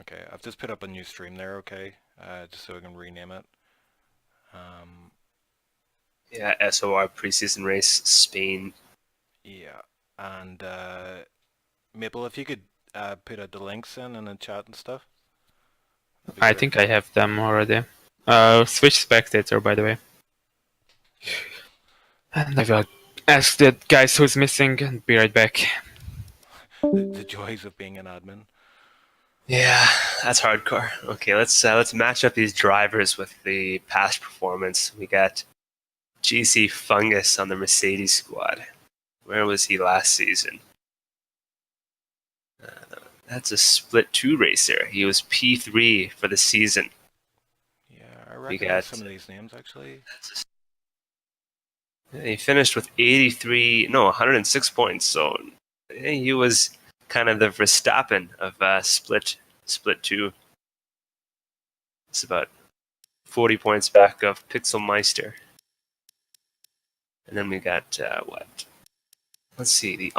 Okay, I've just put up a new stream there, okay? Just so I can rename it. Yeah, SOR preseason race, Spain. Yeah, and Maple, if you could put out the links in the chat and stuff, that'd be I great. think I have them already. Switch spectator, by the way. Yeah. And I will ask the guys who's missing and be right back. The joys of being an admin. Yeah, that's hardcore. Okay, let's match up these drivers with the past performance. We got GC Fungus on the Mercedes squad. Where was he last season? That's a split 2 racer. He was P3 for the season. Yeah, I We recognize got. some of these names actually. He finished with 106 points. So he was kind of the Verstappen of split 2. It's about 40 points back of Pixelmeister. And then we got what? Let's see, the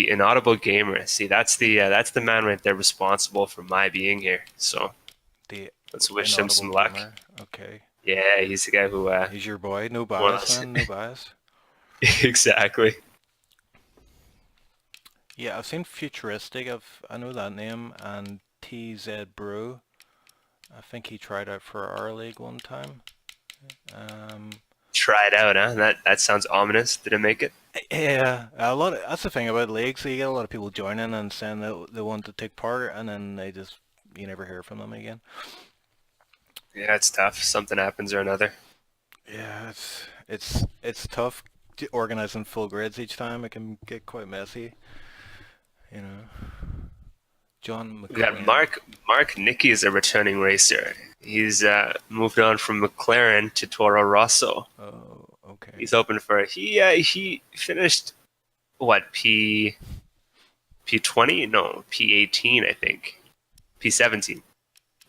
inaudible gamer. See, that's the man right there responsible for my being here. So The let's wish him inaudible some luck. gamer. Okay. Yeah, he's the guy who. He's your boy. No More or bias, less. man. No bias. Exactly. Yeah, I've seen Futuristic. I know that name, and TZ Brew. I think he tried out for our league one time. Try it out, huh? That sounds ominous. Did it make it? Yeah, that's the thing about leagues. So you get a lot of people joining and saying that they want to take part, and then you never hear from them again. Yeah, it's tough. Something happens or another. Yeah, it's tough organizing full grids each time. It can get quite messy, you know. John We got McLean. Mark Nicky is a returning racer. He's moved on from McLaren to Toro Rosso. Oh, okay. He's open for he finished what P20? No, P18 I think. P17.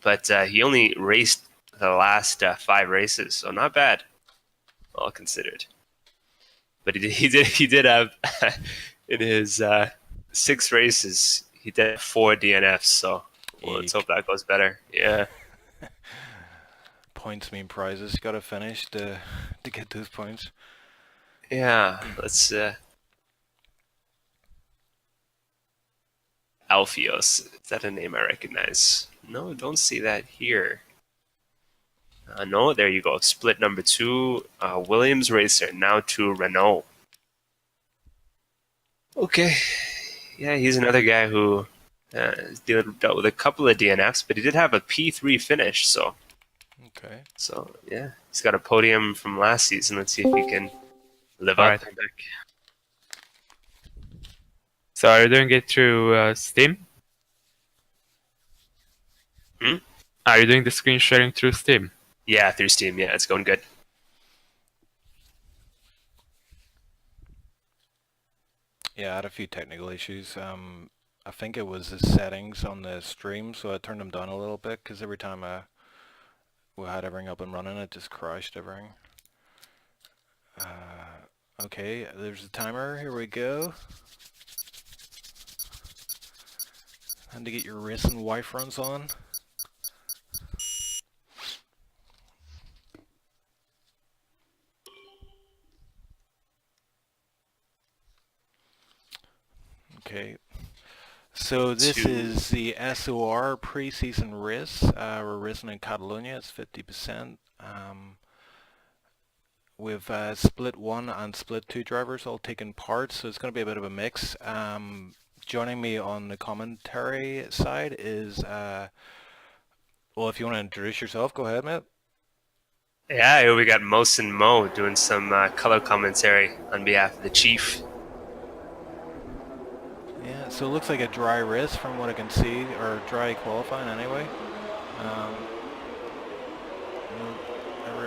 But he only raced the last 5 races, so not bad, all considered. But he did have in his 6 races he did 4 DNFs. So let's hope that goes better. Yeah. Points mean prizes. You gotta finish to get those points. Yeah. Let's. Alfios. Is that a name I recognize? No, don't see that here. No, there you go. Split number 2, Williams Racer, now to Renault. Okay. Yeah, he's another guy who dealt with a couple of DNFs, but he did have a P3 finish, so. Okay. So, yeah. He's got a podium from last season. Let's see if he can live up. Alright, I'm back. So are you doing it through Steam? Are you doing the screen sharing through Steam? Yeah, through Steam. Yeah, it's going good. Yeah, I had a few technical issues. I think it was the settings on the stream, so I turned them down a little bit because every time we had everything up and running, it just crashed everything. Okay, there's the timer. Here we go. Time to get your racing wife runs on. Okay. So this is the SOR pre-season race. We're racing in Catalonia. It's 50%. We've split 1 and split 2 drivers all taking part, so it's going to be a bit of a mix. Joining me on the commentary side is, well, if you want to introduce yourself, go ahead, mate. Yeah, here we got Mosin Mo doing some color commentary on behalf of the Chief. Yeah, so it looks like a dry race from what I can see, or dry qualifying anyway.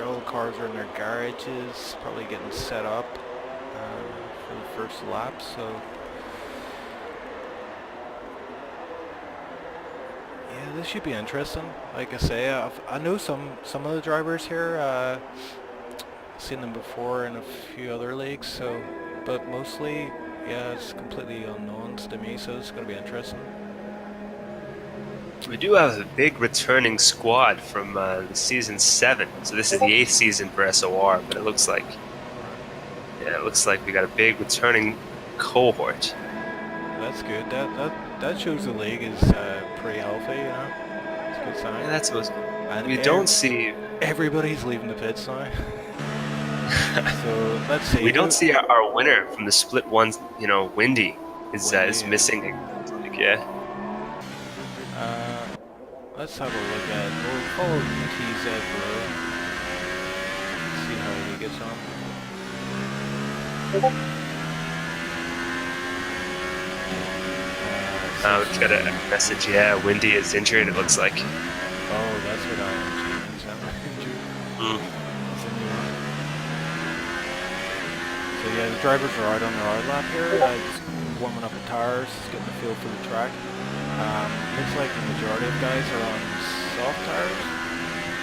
All the cars are in their garages, probably getting set up for the first lap, so yeah, this should be interesting. Like I say, I know some of the drivers here, seen them before in a few other leagues, so, but mostly, yeah, it's completely unknowns to me, so it's going to be interesting. We do have a big returning squad from season 7. So this is the 8th season for SOR, but it looks like we got a big returning cohort. That's good. That shows the league is pretty healthy. You know, it's a good sign. Yeah, that's what And we don't see. everybody's leaving the pits now. So let's see. We don't see our winner from the split one. You know, Windy is Wendy, missing. Like, yeah. Let's have a look at. We'll follow TZ Bro. See how he gets on. We've got a message. Yeah, Windy is injured. It looks like. Oh, that's what I am. Injured. Mm. That's a new one. So yeah, the drivers are out on their out lap here, just warming up the tires, just getting the feel for the track. Looks like the majority of guys are on soft tires.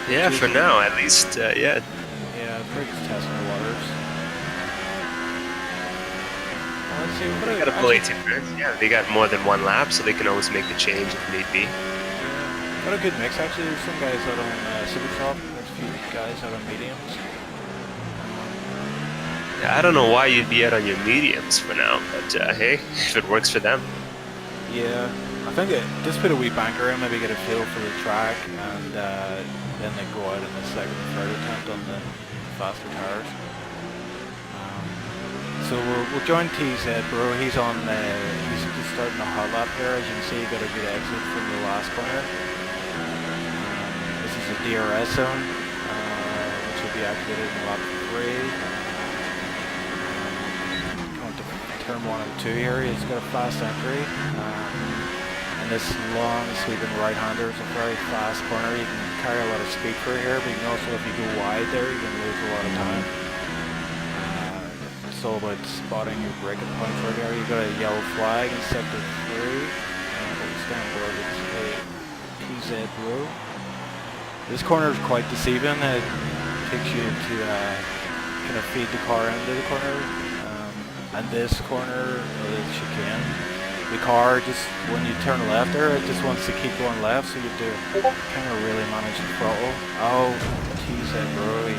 Yeah, for now at least. Yeah. Yeah, they're just testing the waters. Let's see. They got a full 18 minutes. Yeah, they got more than one lap, so they can always make the change if need be. Yeah, got a good mix actually. There's some guys out on super soft, and there's a few guys out on mediums. Yeah, I don't know why you'd be out on your mediums for now, but hey, if it works for them. Yeah, I think just put a wee banker in, maybe get a feel for the track, and then they go out in the second and third attempt on the faster tires. So we'll join TZ Bro. He's on. He's just starting a hot lap there. As you can see, he got a good exit from the last corner. This is a DRS zone, which will be activated in lap 3. Going to turn 1 and 2 here. He's got a fast entry. And this long sweeping right-hander is a very fast corner. You can carry a lot of speed through here, but you can also, if you go wide there, you can lose a lot of time. It's all about spotting your braking points right here. You got a yellow flag in sector 3. We'll stand board with a TZ Bro. This corner is quite deceiving. It takes you to kind of feed the car into the corner. And this corner, this chicane, the car just, when you turn left there, it just wants to keep going left, so you have to kind of really manage the throttle. Oh, TZ Bro, he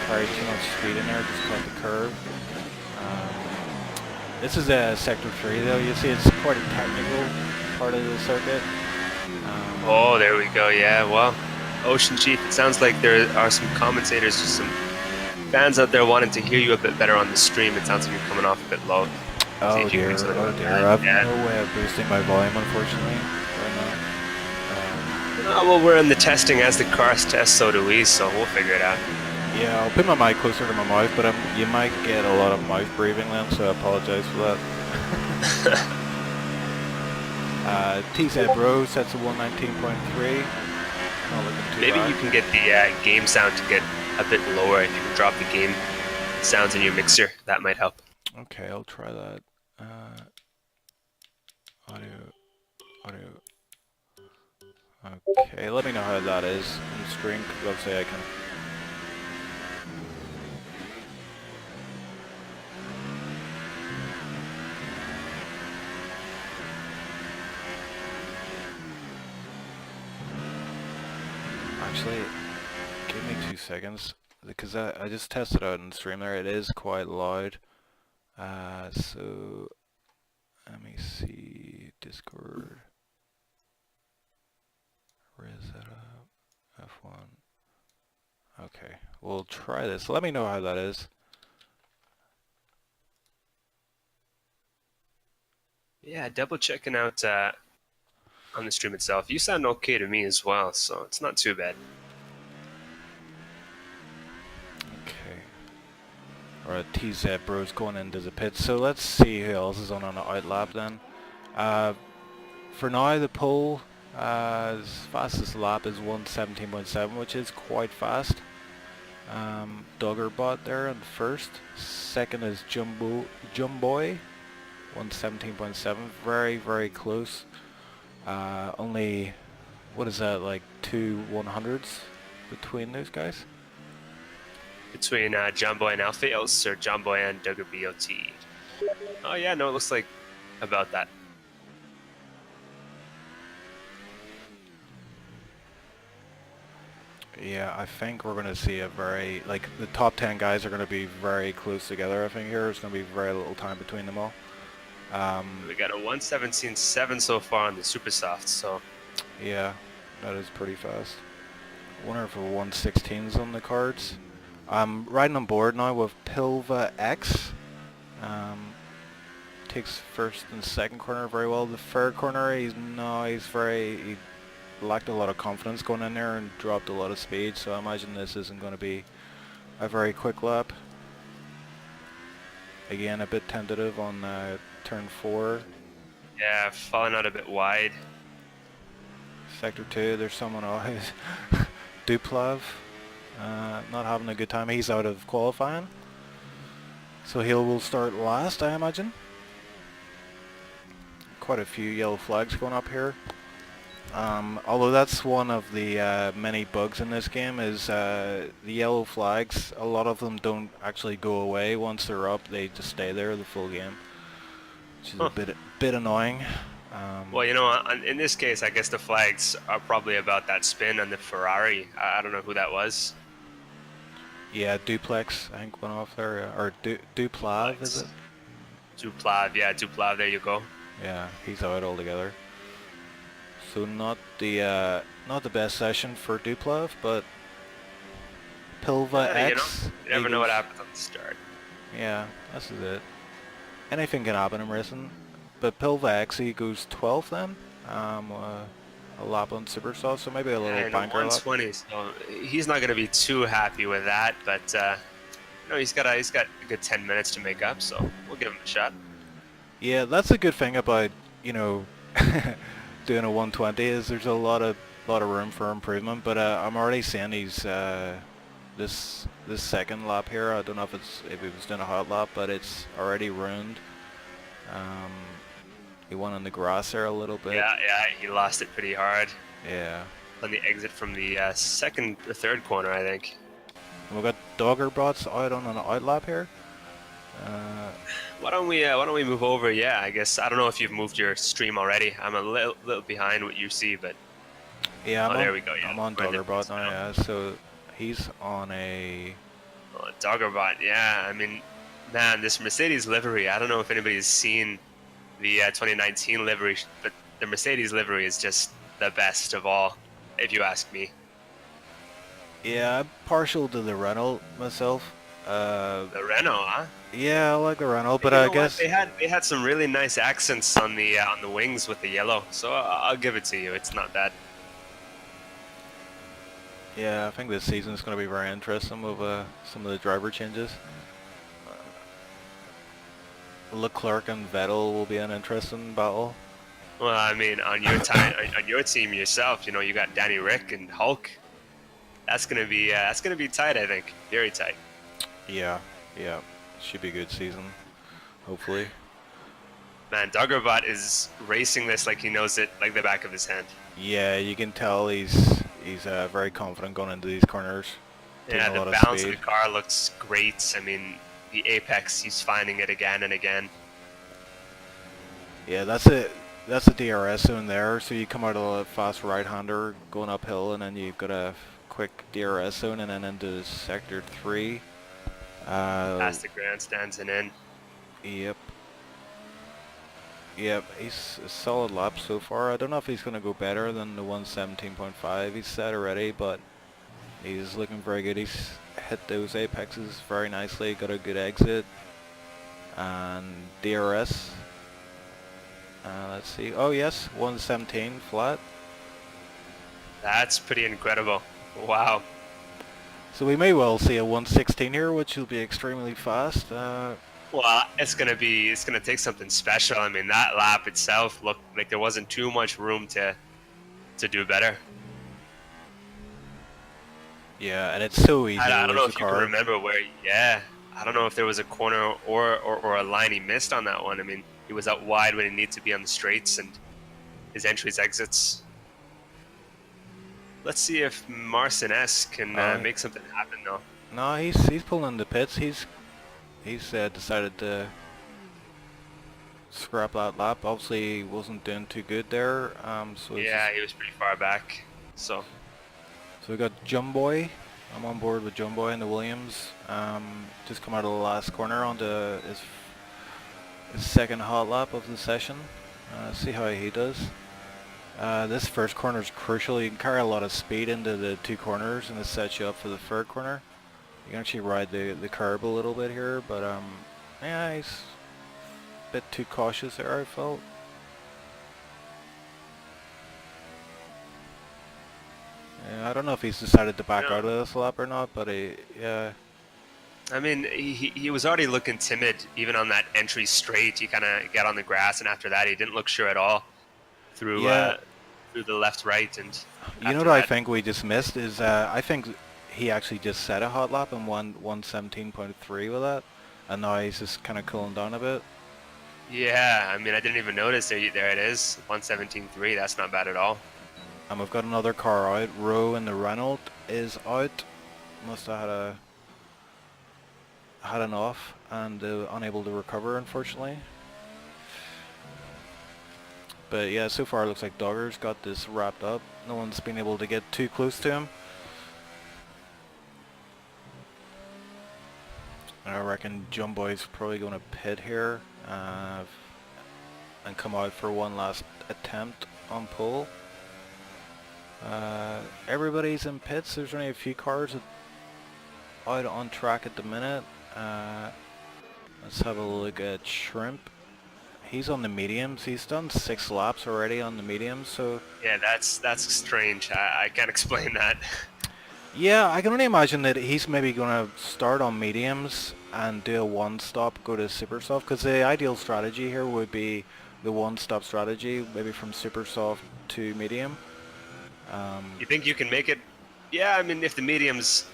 carried too much speed in there, just caught the curve. This is a sector 3 though. You see it's quite a technical part of the circuit. Oh, there we go. Yeah, well, Ocean Chief, it sounds like there are some commentators, just some fans out there wanting to hear you a bit better on the stream. It sounds like you're coming off a bit low. Oh dear, oh dear. I have no way of boosting my volume, unfortunately. Well, we're in the testing as the cars test, so do we, so we'll figure it out. Yeah, I'll put my mic closer to my mouth, but you might get a lot of mouth breathing then, so I apologize for that. TZ Bro sets a 119.3. Maybe you can get the game sound to get a bit lower if you can drop the game sounds in your mixer. That might help. Okay, I'll try that. Audio. Okay, let me know how that is on the screen, because obviously I can... Actually, give me 2 seconds, because I just tested out in the stream there. It is quite loud. So let me see Discord. Reset up F1. Okay, we'll try this. Let me know how that is. Yeah, double checking out on the stream itself. You sound okay to me as well, so it's not too bad. Okay. Alright, TZ Bro's going into the pit. So let's see who else is on an out lap then. For now, the pole, his fastest lap is 117.7, which is quite fast. Doggerbot there in first. Second is Jumboy, 117.7. Very, very close. Only, what is that, like 2 100s between those guys? Between Jumbo and Alphaeos, or Jumbo and Duggar BOT? Oh yeah, no, it looks like about that. Yeah, I think we're going to see a very, like, the top 10 guys are going to be very close together, I think here. There's going to be very little time between them all. We got a 1:17.7 so far on the super soft, so Yeah, that is pretty fast. I wonder if a 116's on the cards. I'm riding on board now with Pilva X. Um, takes first and second corner very well. The third corner, he lacked a lot of confidence going in there and dropped a lot of speed, so I imagine this isn't going to be a very quick lap. Again, a bit tentative on turn 4. yeah, falling out a bit wide. Sector 2, there's someone else. Duplav, not having a good time. He's out of qualifying. So he will start last, I imagine. Quite a few yellow flags going up here. Although that's one of the many bugs in this game is the yellow flags, a lot of them don't actually go away once they're up, they just stay there the full game, which is a bit annoying. Well, in this case, I guess the flags are probably about that spin on the Ferrari. I don't know who that was. Yeah, Duplex, I think, went off there, or Duplav, is it? Duplav, yeah, Duplav, there you go. Yeah, he's out altogether. So not the best session for Duplav, but Pilva X. You never know what happens on the start. Yeah, this is it. Anything can happen in racing. But Pilva X, he goes 12th then. A lap on Super Sauce, so maybe a little banker lap. 120, so he's not going to be too happy with that, but he's got a good 10 minutes to make up, so we'll give him a shot. Yeah, that's a good thing about, doing a 120 is there's a lot of room for improvement, but I'm already seeing he's this second lap here. I don't know if he was doing a hot lap, but it's already ruined. He went on the grass there a little bit. Yeah, he lost it pretty hard. Yeah. On the exit from the second or third corner, I think. And we've got Doggerbots out on an out lap here. Why don't we move over? Yeah, I guess I don't know if you've moved your stream already. I'm a little behind what you see, but yeah, there we go. Yeah, I'm on Doggerbot now. Yeah, so he's on a Doggerbot. Yeah, I mean, man, this Mercedes livery. I don't know if anybody's seen the 2019 livery, but the Mercedes livery is just the best of all, if you ask me. Yeah, I'm partial to the Renault myself. The Renault, huh? Yeah, I like the Renault, but I guess they had some really nice accents on the wings with the yellow, so I'll give it to you. It's not bad. Yeah, I think this season is going to be very interesting with some of the driver changes. Leclerc and Vettel will be an interesting battle. Well, I mean, on your time, on your team yourself, you got Danny Rick and Hulk. That's gonna be tight, I think. Very tight. Yeah, should be a good season, hopefully. Man, Doggerbot is racing this like he knows it like the back of his hand. Yeah, you can tell he's very confident going into these corners. Yeah, the balance of the car looks great. I mean, the apex, he's finding it again and again. Yeah, that's a DRS zone there, so you come out of a fast right-hander going uphill, and then you've got a quick DRS zone, and then into sector 3. Past the grandstands and in. Yep, he's a solid lap so far. I don't know if he's going to go better than the 117.5 he's set already, but he's looking very good. He's hit those apexes very nicely, got a good exit. And DRS. Let's see. Oh yes, 117 flat. That's pretty incredible. Wow. So we may well see a 116 here, which will be extremely fast. Well, it's gonna take something special. I mean, that lap itself looked like there wasn't too much room to do better. Yeah, and it's so easy. I don't know if you can remember where. Yeah, I don't know if there was a corner or a line he missed on that one. I mean, he was out wide when he needed to be on the straights, and his entries, exits. Let's see if Marcin S can make something happen, though. No, he's pulling in the pits. He's decided to scrap that lap. Obviously, he wasn't doing too good there. So yeah, he was pretty far back. So So we got Jumboy. I'm on board with Jumboy and the Williams. Just come out of the last corner onto his second hot lap of the session. See how he does. This first corner is crucial. You can carry a lot of speed into the two corners and it sets you up for the third corner. You can actually ride the curb a little bit here, but yeah, he's a bit too cautious there, I felt. Yeah, I don't know if he's decided to back No. out of this lap or not, but yeah. I mean, he was already looking timid even on that entry straight. He kind of got on the grass, and after that, he didn't look sure at all through Yeah, through the left, right, and you know after what I that, think we just missed is I think he actually just set a hot lap and won 117.3 with that, and now he's just kind of cooling down a bit. yeah. I mean, I didn't even notice. There it is, 117.3. That's not bad at all. And we've got another car out. Rowe in the Renault is out. Must have had an off and unable to recover, unfortunately. But yeah, so far it looks like Dogger's got this wrapped up. No one's been able to get too close to him. I reckon Jumboy's probably going to pit here and come out for one last attempt on pole. Everybody's in pits. There's only a few cars out on track at the minute. Let's have a look at Shrimp. He's on the mediums. He's done 6 laps already on the mediums, so Yeah, that's strange. I can't explain that. yeah, I can only imagine that he's maybe going to start on mediums and do a one-stop, go to super soft, because the ideal strategy here would be the one-stop strategy, maybe from super soft to medium. You think you can make it? Yeah, I mean, if the mediums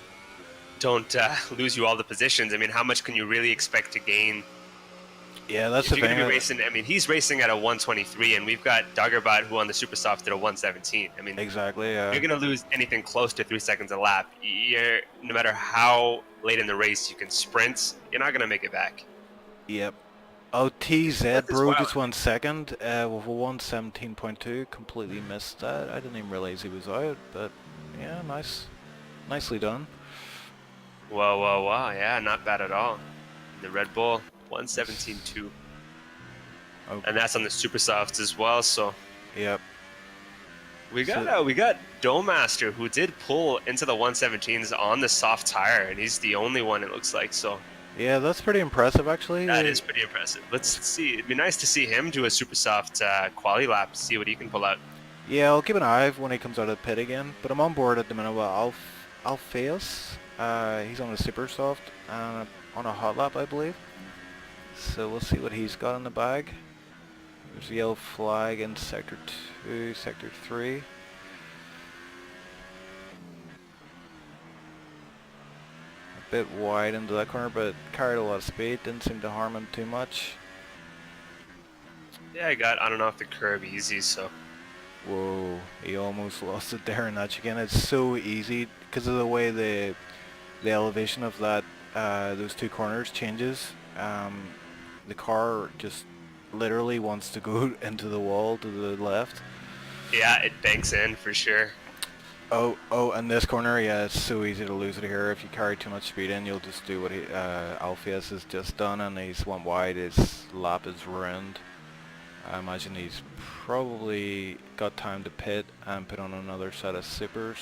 don't lose you all the positions, I mean, how much can you really expect to gain? Yeah, that's If the you're going thing. to be racing, I mean, he's racing at a 123, and we've got Doggerbot who on the super soft did a 117. I mean, Exactly. you're going to lose anything close to 3 seconds a lap. No matter how late in the race you can sprint, you're not going to make it back. Yep. Oh, TZ That's just bro wild. just won second with a 117.2. Completely missed that. I didn't even realize he was out, but yeah, nicely done. Whoa, whoa, whoa. Yeah, not bad at all. The Red Bull, 117.2. Oh, And that's on the super softs as well, so yep. we got So- we got Master who did pull into the 117s on the soft tire, and he's the only one it looks like. So Yeah, that's pretty impressive actually. that is pretty impressive. Let's see. It'd be nice to see him do a super soft quali lap, see what he can pull out. Yeah, I'll keep an eye when he comes out of the pit again. But I'm on board at the minute with Alpheus. He's on a super soft and on a hot lap, I believe. So we'll see what he's got in the bag. There's a yellow flag in sector 2, sector 3. A bit wide into that corner, but carried a lot of speed. Didn't seem to harm him too much. Yeah, I don't know if the curb easy, so Whoa, he almost lost it there in that chicane. It's so easy because of the way the elevation of that those two corners changes. The car just literally wants to go into the wall to the left. yeah, it banks in for sure. Oh, and this corner, yeah, it's so easy to lose it here. If you carry too much speed in, you'll just do what Alpheus has just done, and he's went wide. His lap is ruined. I imagine he's probably got time to pit and put on another set of supers.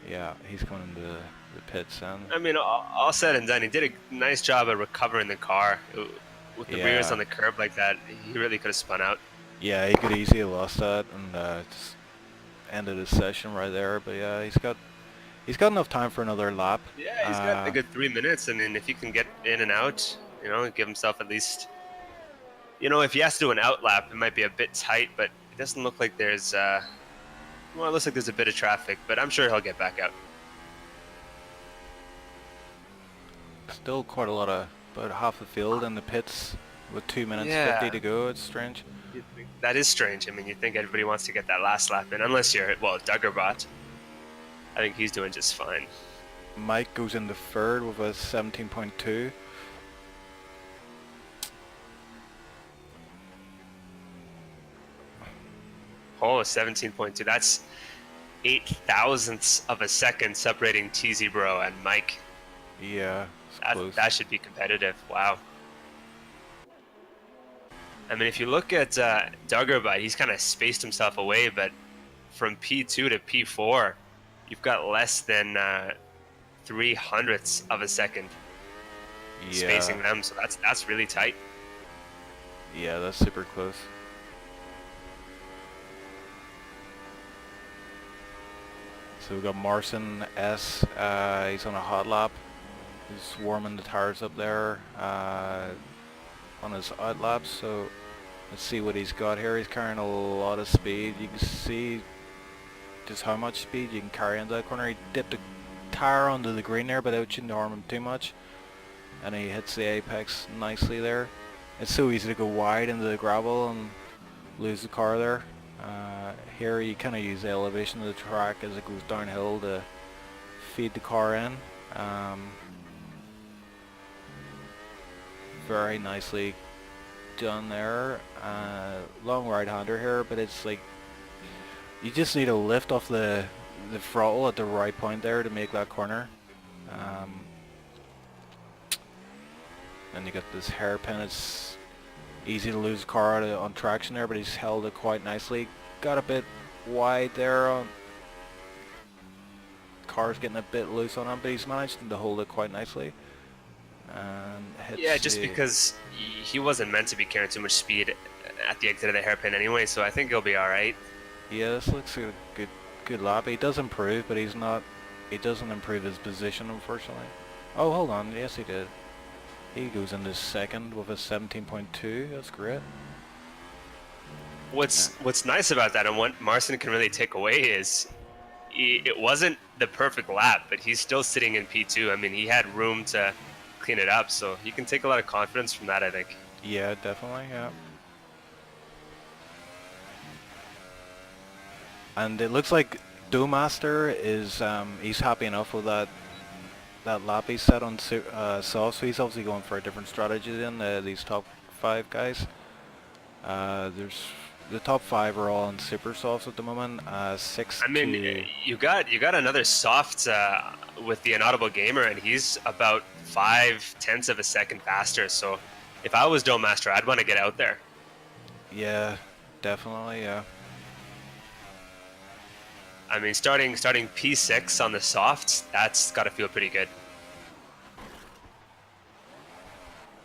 Yeah, he's going into the pits then. I mean, all said and done, he did a nice job of recovering the car. With the rears Yeah. on the curb like that, he really could have spun out. Yeah, he could easily have lost that and just ended his session right there. But yeah, he's got enough time for another lap. Yeah, he's got a good 3 minutes. I mean, if he can get in and out, give himself at least, if he has to do an out lap, it might be a bit tight, but it doesn't look like there's, it looks like there's a bit of traffic, but I'm sure he'll get back out. Still quite a lot of, about half the field in the pits with 2 minutes Yeah. 50 to go. It's strange. That is strange. I mean, you'd think everybody wants to get that last lap in, unless you're, Duggerbot. I think he's doing just fine. Mike goes into third with a 17.2. Oh, 17.2. 8 thousandths of a second separating TZ Bro and Mike. Yeah, it's That, close. that should be competitive. Wow. I mean, if you look at Duggerbite, he's kind of spaced himself away, but from P2 to P4, you've got less than 3 hundredths of a second Yeah, spacing them, so that's really tight. yeah, that's super close. So we've got Marson S. He's on a hot lap. He's warming the tires up there on his out laps. So let's see what he's got here. He's carrying a lot of speed. You can see just how much speed you can carry into that corner. He dipped a tire onto the green there, but it shouldn't harm him too much. And he hits the apex nicely there. It's so easy to go wide into the gravel and lose the car there. Here you kind of use the elevation of the track as it goes downhill to feed the car in. Very nicely done there. Long right-hander here, but it's like you just need to lift off the throttle at the right point there to make that corner. And you got this hairpin. It's easy to lose the car out on traction there, but he's held it quite nicely. Got a bit wide there. Car's getting a bit loose on him, but he's managed to hold it quite nicely. And hits Yeah, just because he wasn't meant to be carrying too much speed at the exit of the hairpin anyway, so I think he'll be all right. Yeah, this looks like a good lap. He does improve, but he's not. He doesn't improve his position, unfortunately. Oh, hold on. Yes, he did. He goes into second with a 17.2. That's great. What's nice about that, and what Marston can really take away is it wasn't the perfect lap, but he's still sitting in P2. I mean, he had room to clean it up, so you can take a lot of confidence from that, I think. Yeah, definitely. Yeah. And it looks like Doughmaster is he's happy enough with that lap he set on Saw, so he's obviously going for a different strategy than these top 5 guys. There's the top 5 are all on super softs at the moment. 6 I mean, to you got another soft with the Inaudible Gamer, and he's about 5/10ths of a second faster. So if I was Dome Master, I'd want to get out there. yeah, definitely, yeah. I mean, starting P6 on the softs, that's got to feel pretty good.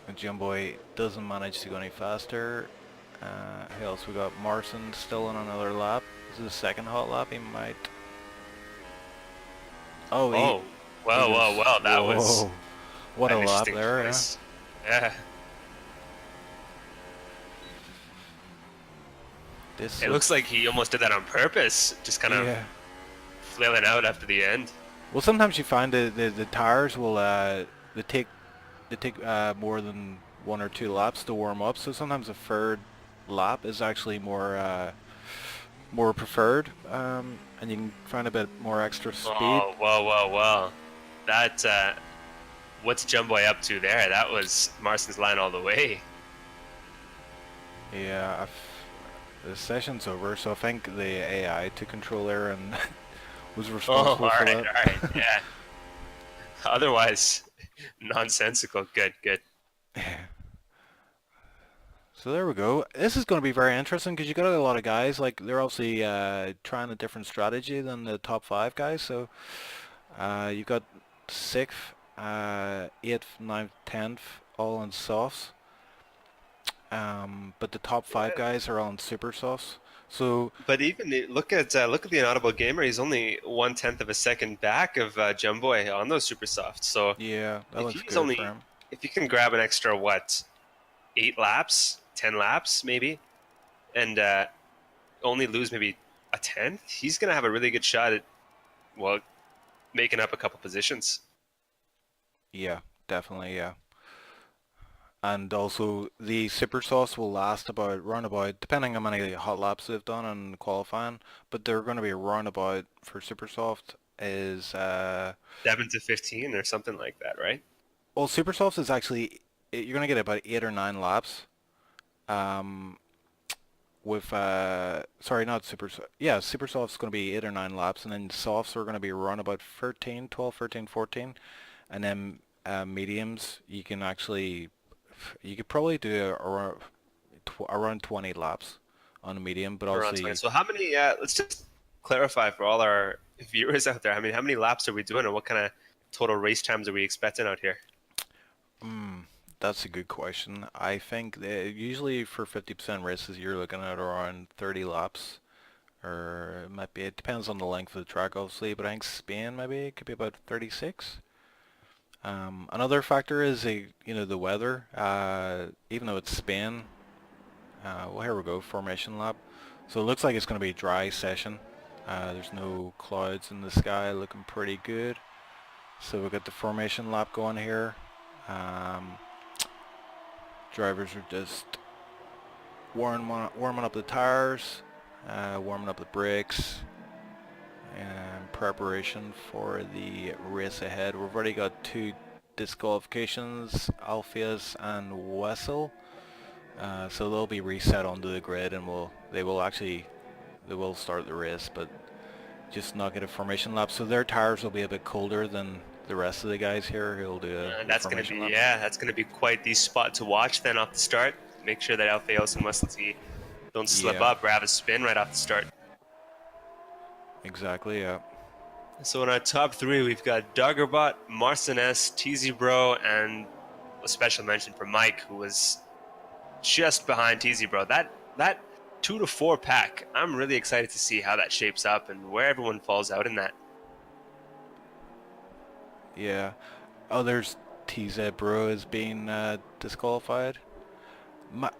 And Jumboy doesn't manage to go any faster. Who else? We got Marson still on another lap. This is the second hot lap. He might. Oh, Oh, well, that was whoa. What a an lap interesting there, choice. Yeah. This It looks like he almost did that on purpose, just kind of yeah. flailing out after the end. Well, sometimes you find the tires will they take more than 1 or 2 laps to warm up. So sometimes a third lap is actually more preferred, and you can find a bit more extra speed. Oh, well. That, what's Jumboy up to there? That was Marston's line all the way. Yeah, the session's over, so I think the AI took control there and was Oh, responsible for that. all right, yeah. Otherwise, nonsensical. Good. So there we go. This is going to be very interesting because you got a lot of guys, like they're obviously trying a different strategy than the top 5 guys. So you've got 6th, 8th, 9th, 10th, all on softs. But the top 5 guys are on super softs. So But even look at the Inaudible Gamer. He's only 1/10 of a second back of Jumboy on those super softs. So yeah, that if looks he's good for only him. if you can grab an extra 8 laps, 10 laps maybe, and only lose maybe a tenth, he's gonna have a really good shot at making up a couple positions. Yeah, definitely, yeah. And also the super sauce will last round about, depending on how many hot laps they've done in qualifying, but they're going to be around about for super soft is 7 to 15 or something like that, right? well, super soft is actually you're going to get about 8 or 9 laps. Um, with sorry, not super yeah, super soft's going to be 8 or 9 laps, and then softs are going to be around about 13, 12, 13, 14, and then mediums you can actually you could probably do around 20 laps on a medium, but Around 20. obviously So how many? Let's just clarify for all our viewers out there. I mean, how many laps are we doing, and what kind of total race times are we expecting out here? mm, that's a good question. I think that usually for 50% races you're looking at around 30 laps, or it might be, it depends on the length of the track obviously, but I think Spain maybe it could be about 36. Another factor is the weather. Even though it's Spain, well, here we go, formation lap. So it looks like it's going to be a dry session. There's no clouds in the sky, looking pretty good. So we've got the formation lap going here. Um, Drivers are just warming up the tires, warming up the brakes, and preparation for the race ahead. We've already got 2 disqualifications, Alpheus and Wessel. So they'll be reset onto the grid, and they will start the race, but just not get a formation lap. So their tires will be a bit colder than the rest of the guys here who'll do a That's gonna formation be lap. that's gonna be quite the spot to watch then off the start. Make sure that Alpheus and Wesley don't slip Yeah, up or have a spin right off the start. exactly. Yeah. So in our top 3, we've got Doggerbot, Marcinez, TZ Bro, and a special mention for Mike, who was just behind TZ Bro. That 2 to 4 pack, I'm really excited to see how that shapes up and where everyone falls out in that. Yeah. Oh, there's TZ Bro is being disqualified.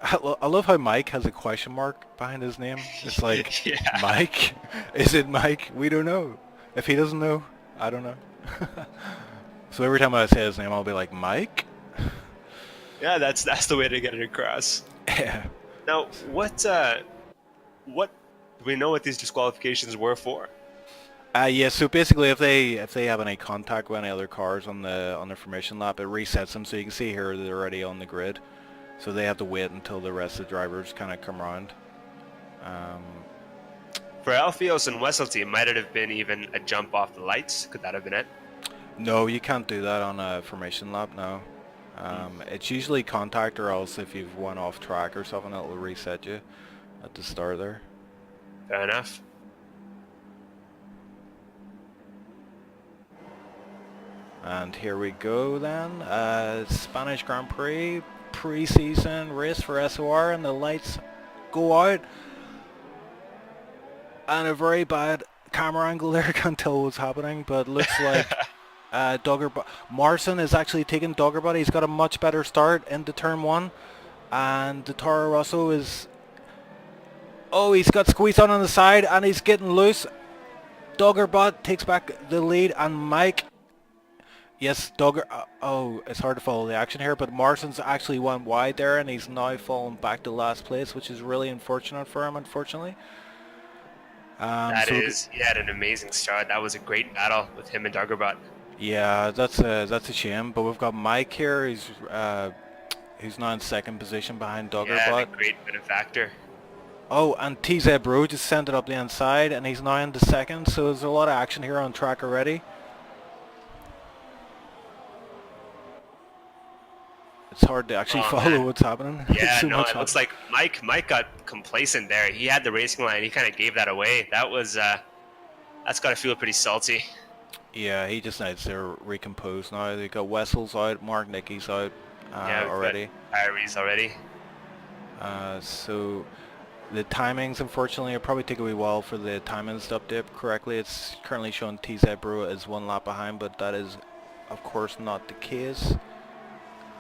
I love how Mike has a question mark behind his name. It's like, Yeah. Mike? Is it Mike? We don't know. If he doesn't know, I don't know. So every time I say his name, I'll be like, Mike? Yeah, that's the way to get it across. Yeah. Now, what do we know what these disqualifications were for? Yeah, so basically if they have any contact with any other cars on the formation lap, it resets them. So you can see here they're already on the grid. So they have to wait until the rest of the drivers kind of come around. Um, For Alpheus and Wesselty, might it have been even a jump off the lights? Could that have been it? no, you can't do that on a formation lap, no. Hmm. It's usually contact, or else if you've went off track or something, it'll reset you at the start there. Fair enough. And here we go then. Spanish Grand Prix pre-season race for SOR, and the lights go out. And a very bad camera angle there, can't tell what's happening, but looks like Marson is actually taking Doggerbot. He's got a much better start into turn 1. And the Toro Rosso is... Oh, he's got squeezed on the side, and he's getting loose. Doggerbot takes back the lead, and Mike... Yes, oh, it's hard to follow the action here, but Marston's actually went wide there, and he's now fallen back to last place, which is really unfortunate for him, unfortunately. He had an amazing start. That was a great battle with him and Doggerbot. Yeah, that's a shame. But we've got Mike here. He's now in second position behind Yeah, Doggerbot. the great benefactor. Oh, and TZ Bro just sent it up the inside, and he's now into second. So there's a lot of action here on track already. It's hard to actually follow what's happening. Yeah, so no, much it looks like Mike got complacent there. He had the racing line. He kind of gave that away. That's got to feel pretty salty. Yeah, he just needs to recompose now. They got Wessel's out, Mark Nicky's out already. Tyrese already. So the timings, unfortunately, it'll probably take a wee while for the timings to update correctly. It's currently showing TZ Brew as 1 lap behind, but that is, of course, not the case.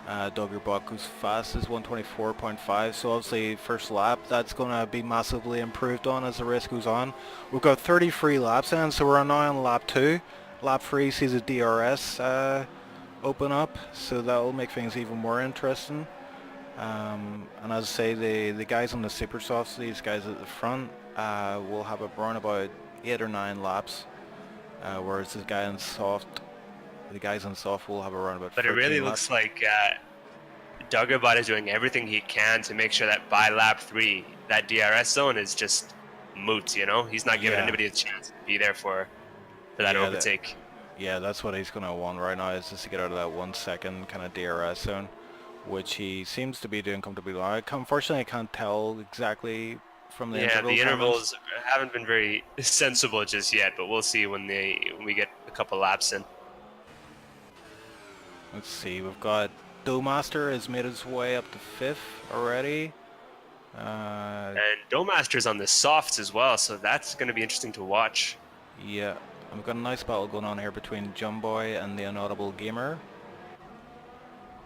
Doggerbot goes fast as 124.5, so obviously first lap that's going to be massively improved on as the race goes on. We've got 33 laps in, so we're now on lap 2. Lap 3 sees a DRS open up, so that will make things even more interesting. And as I say, the guys on the super softs, these guys at the front, will have around about 8 or 9 laps, whereas the guys on soft will have around about 13 But it really laps. looks like Duggerbot is doing everything he can to make sure that by lap 3, that DRS zone is just moot, you know? He's not giving Yeah, anybody a chance to be there for that yeah, overtake. yeah. That's what he's gonna want right now is just to get out of that 1 second kind of DRS zone, which he seems to be doing comfortably well. Unfortunately, I can't tell exactly from the Yeah, interval the timings. intervals haven't been very sensible just yet, but we'll see when we get a couple laps in. Let's see. We've got Doughmaster has made his way up to 5th already. And Doughmaster's on the softs as well, so that's going to be interesting to watch. Yeah, I've got a nice battle going on here between Jumboy and the Inaudible Gamer.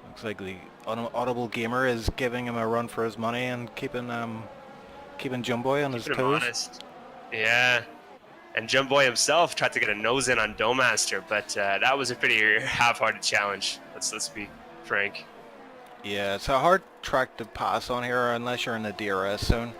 Looks like the Audible Gamer is giving him a run for his money and keeping Jumboy on his Keeping him toes. honest. Yeah. And Jumboy himself tried to get a nose in on Doughmaster, but that was a pretty half-hearted challenge. Let's be frank. Yeah, it's a hard track to pass on here unless you're in the DRS zone.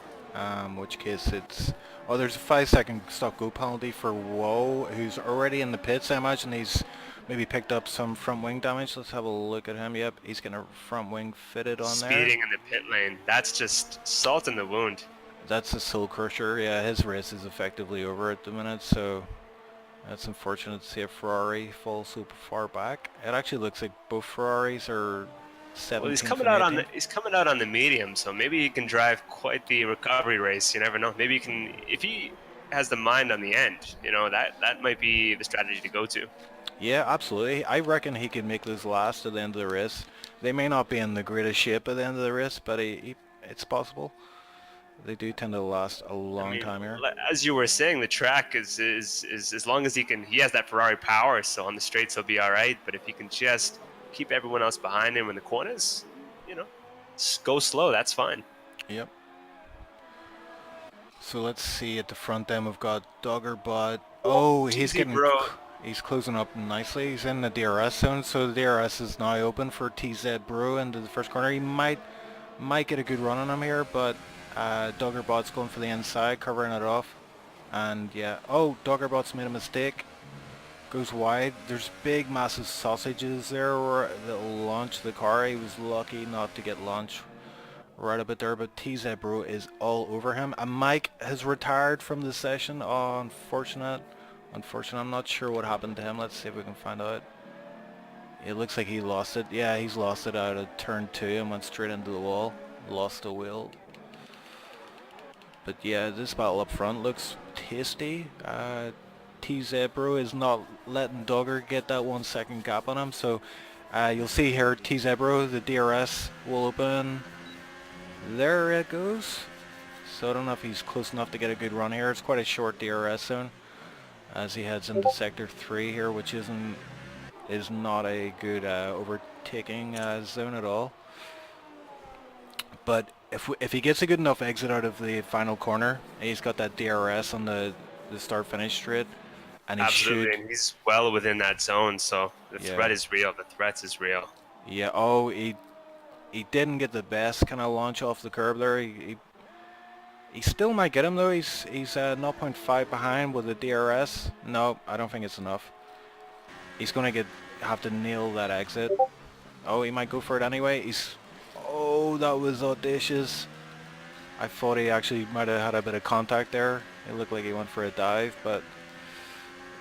Which case it's... Oh, there's a 5-second stop-go penalty for Woe, who's already in the pits. I imagine he's maybe picked up some front wing damage. Let's have a look at him. Yep, he's getting a front wing fitted on there. Speeding in the pit lane. That's just salt in the wound. That's a Soul Crusher. Yeah, his race is effectively over at the minute, so that's unfortunate to see a Ferrari fall super far back. It actually looks like both Ferraris are 17th Well, he's coming and out on 18th. he's coming out on the medium, so maybe he can drive quite the recovery race. You never know. Maybe he can, if he has the mind on the end. You know, that might be the strategy to go to. Yeah, absolutely. I reckon he could make this last at the end of the race. They may not be in the greatest shape at the end of the race, but it's possible. They do tend to last a long time here. As you were saying, the track is as long as he has that Ferrari power, so on the straights he'll be all right. But if he can just keep everyone else behind him in the corners, you know, go slow. That's fine. Yep. So let's see at the front end we've got Doggerbot. Oh, he's TZ getting bro. he's closing up nicely. He's in the DRS zone, so the DRS is now open for TZ Bro into the first corner. He might get a good run on him here, but Doggerbot's going for the inside, covering it off. And yeah, oh, Doggerbot's made a mistake. Goes wide. There's big, massive sausages there that'll launch the car. He was lucky not to get launched right a bit there, but TZ Bro is all over him. And Mike has retired from the session. Oh, unfortunate. Unfortunate. I'm not sure what happened to him. Let's see if we can find out. It looks like he lost it. Yeah, he's lost it out of turn 2 and went straight into the wall. Lost the wheel. But yeah, this battle up front looks tasty. TZ Bro is not letting Dogger get that 1 second gap on him, so you'll see here TZ Bro, the DRS will open. There it goes. So I don't know if he's close enough to get a good run here. It's quite a short DRS zone as he heads into sector 3 here, which is not a good overtaking zone at all. But if he gets a good enough exit out of the final corner, he's got that DRS on the start-finish straight, and he Absolutely, should. and he's well within that zone, so the threat is real. The threat is real. Yeah. Oh, he didn't get the best kind of launch off the curb there. He still might get him though. He's 0.5 behind with the DRS. No, I don't think it's enough. He's gonna have to nail that exit. Oh, he might go for it anyway. Oh, that was audacious. I thought he actually might have had a bit of contact there. It looked like he went for a dive, but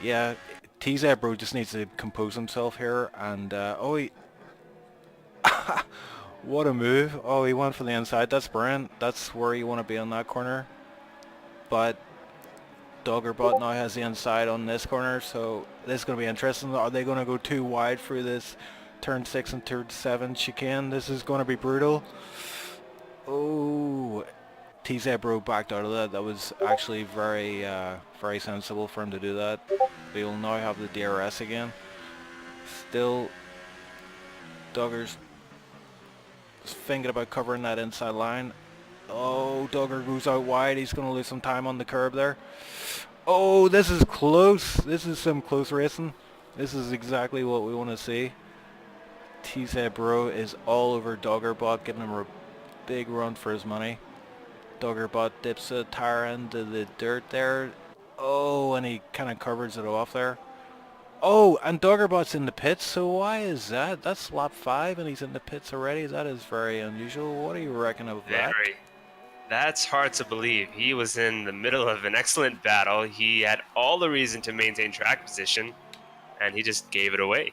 yeah, TZ Bro just needs to compose himself here. And oh, what a move! Oh, he went for the inside. That's brilliant. That's where you want to be on that corner. But Doggerbot now has the inside on this corner, so this is going to be interesting. Are they going to go too wide through this turn 6 and turn 7 chicane? This is going to be brutal. Oh, TZ Bro backed out of that. That was actually very sensible for him to do that. They will now have the DRS again. Still, Dogger's thinking about covering that inside line. Oh, Dogger goes out wide. He's going to lose some time on the curb there. Oh, this is close. This is some close racing. This is exactly what we want to see. TZ Bro is all over Doggerbot, giving him a big run for his money. Doggerbot dips a tire into the dirt there. Oh, and he kind of covers it off there. Oh, and Doggerbot's in the pits, so why is that? That's lap 5 and he's in the pits already. That is very unusual. What do you reckon of that? Very. That's hard to believe. He was in the middle of an excellent battle. He had all the reason to maintain track position, and he just gave it away.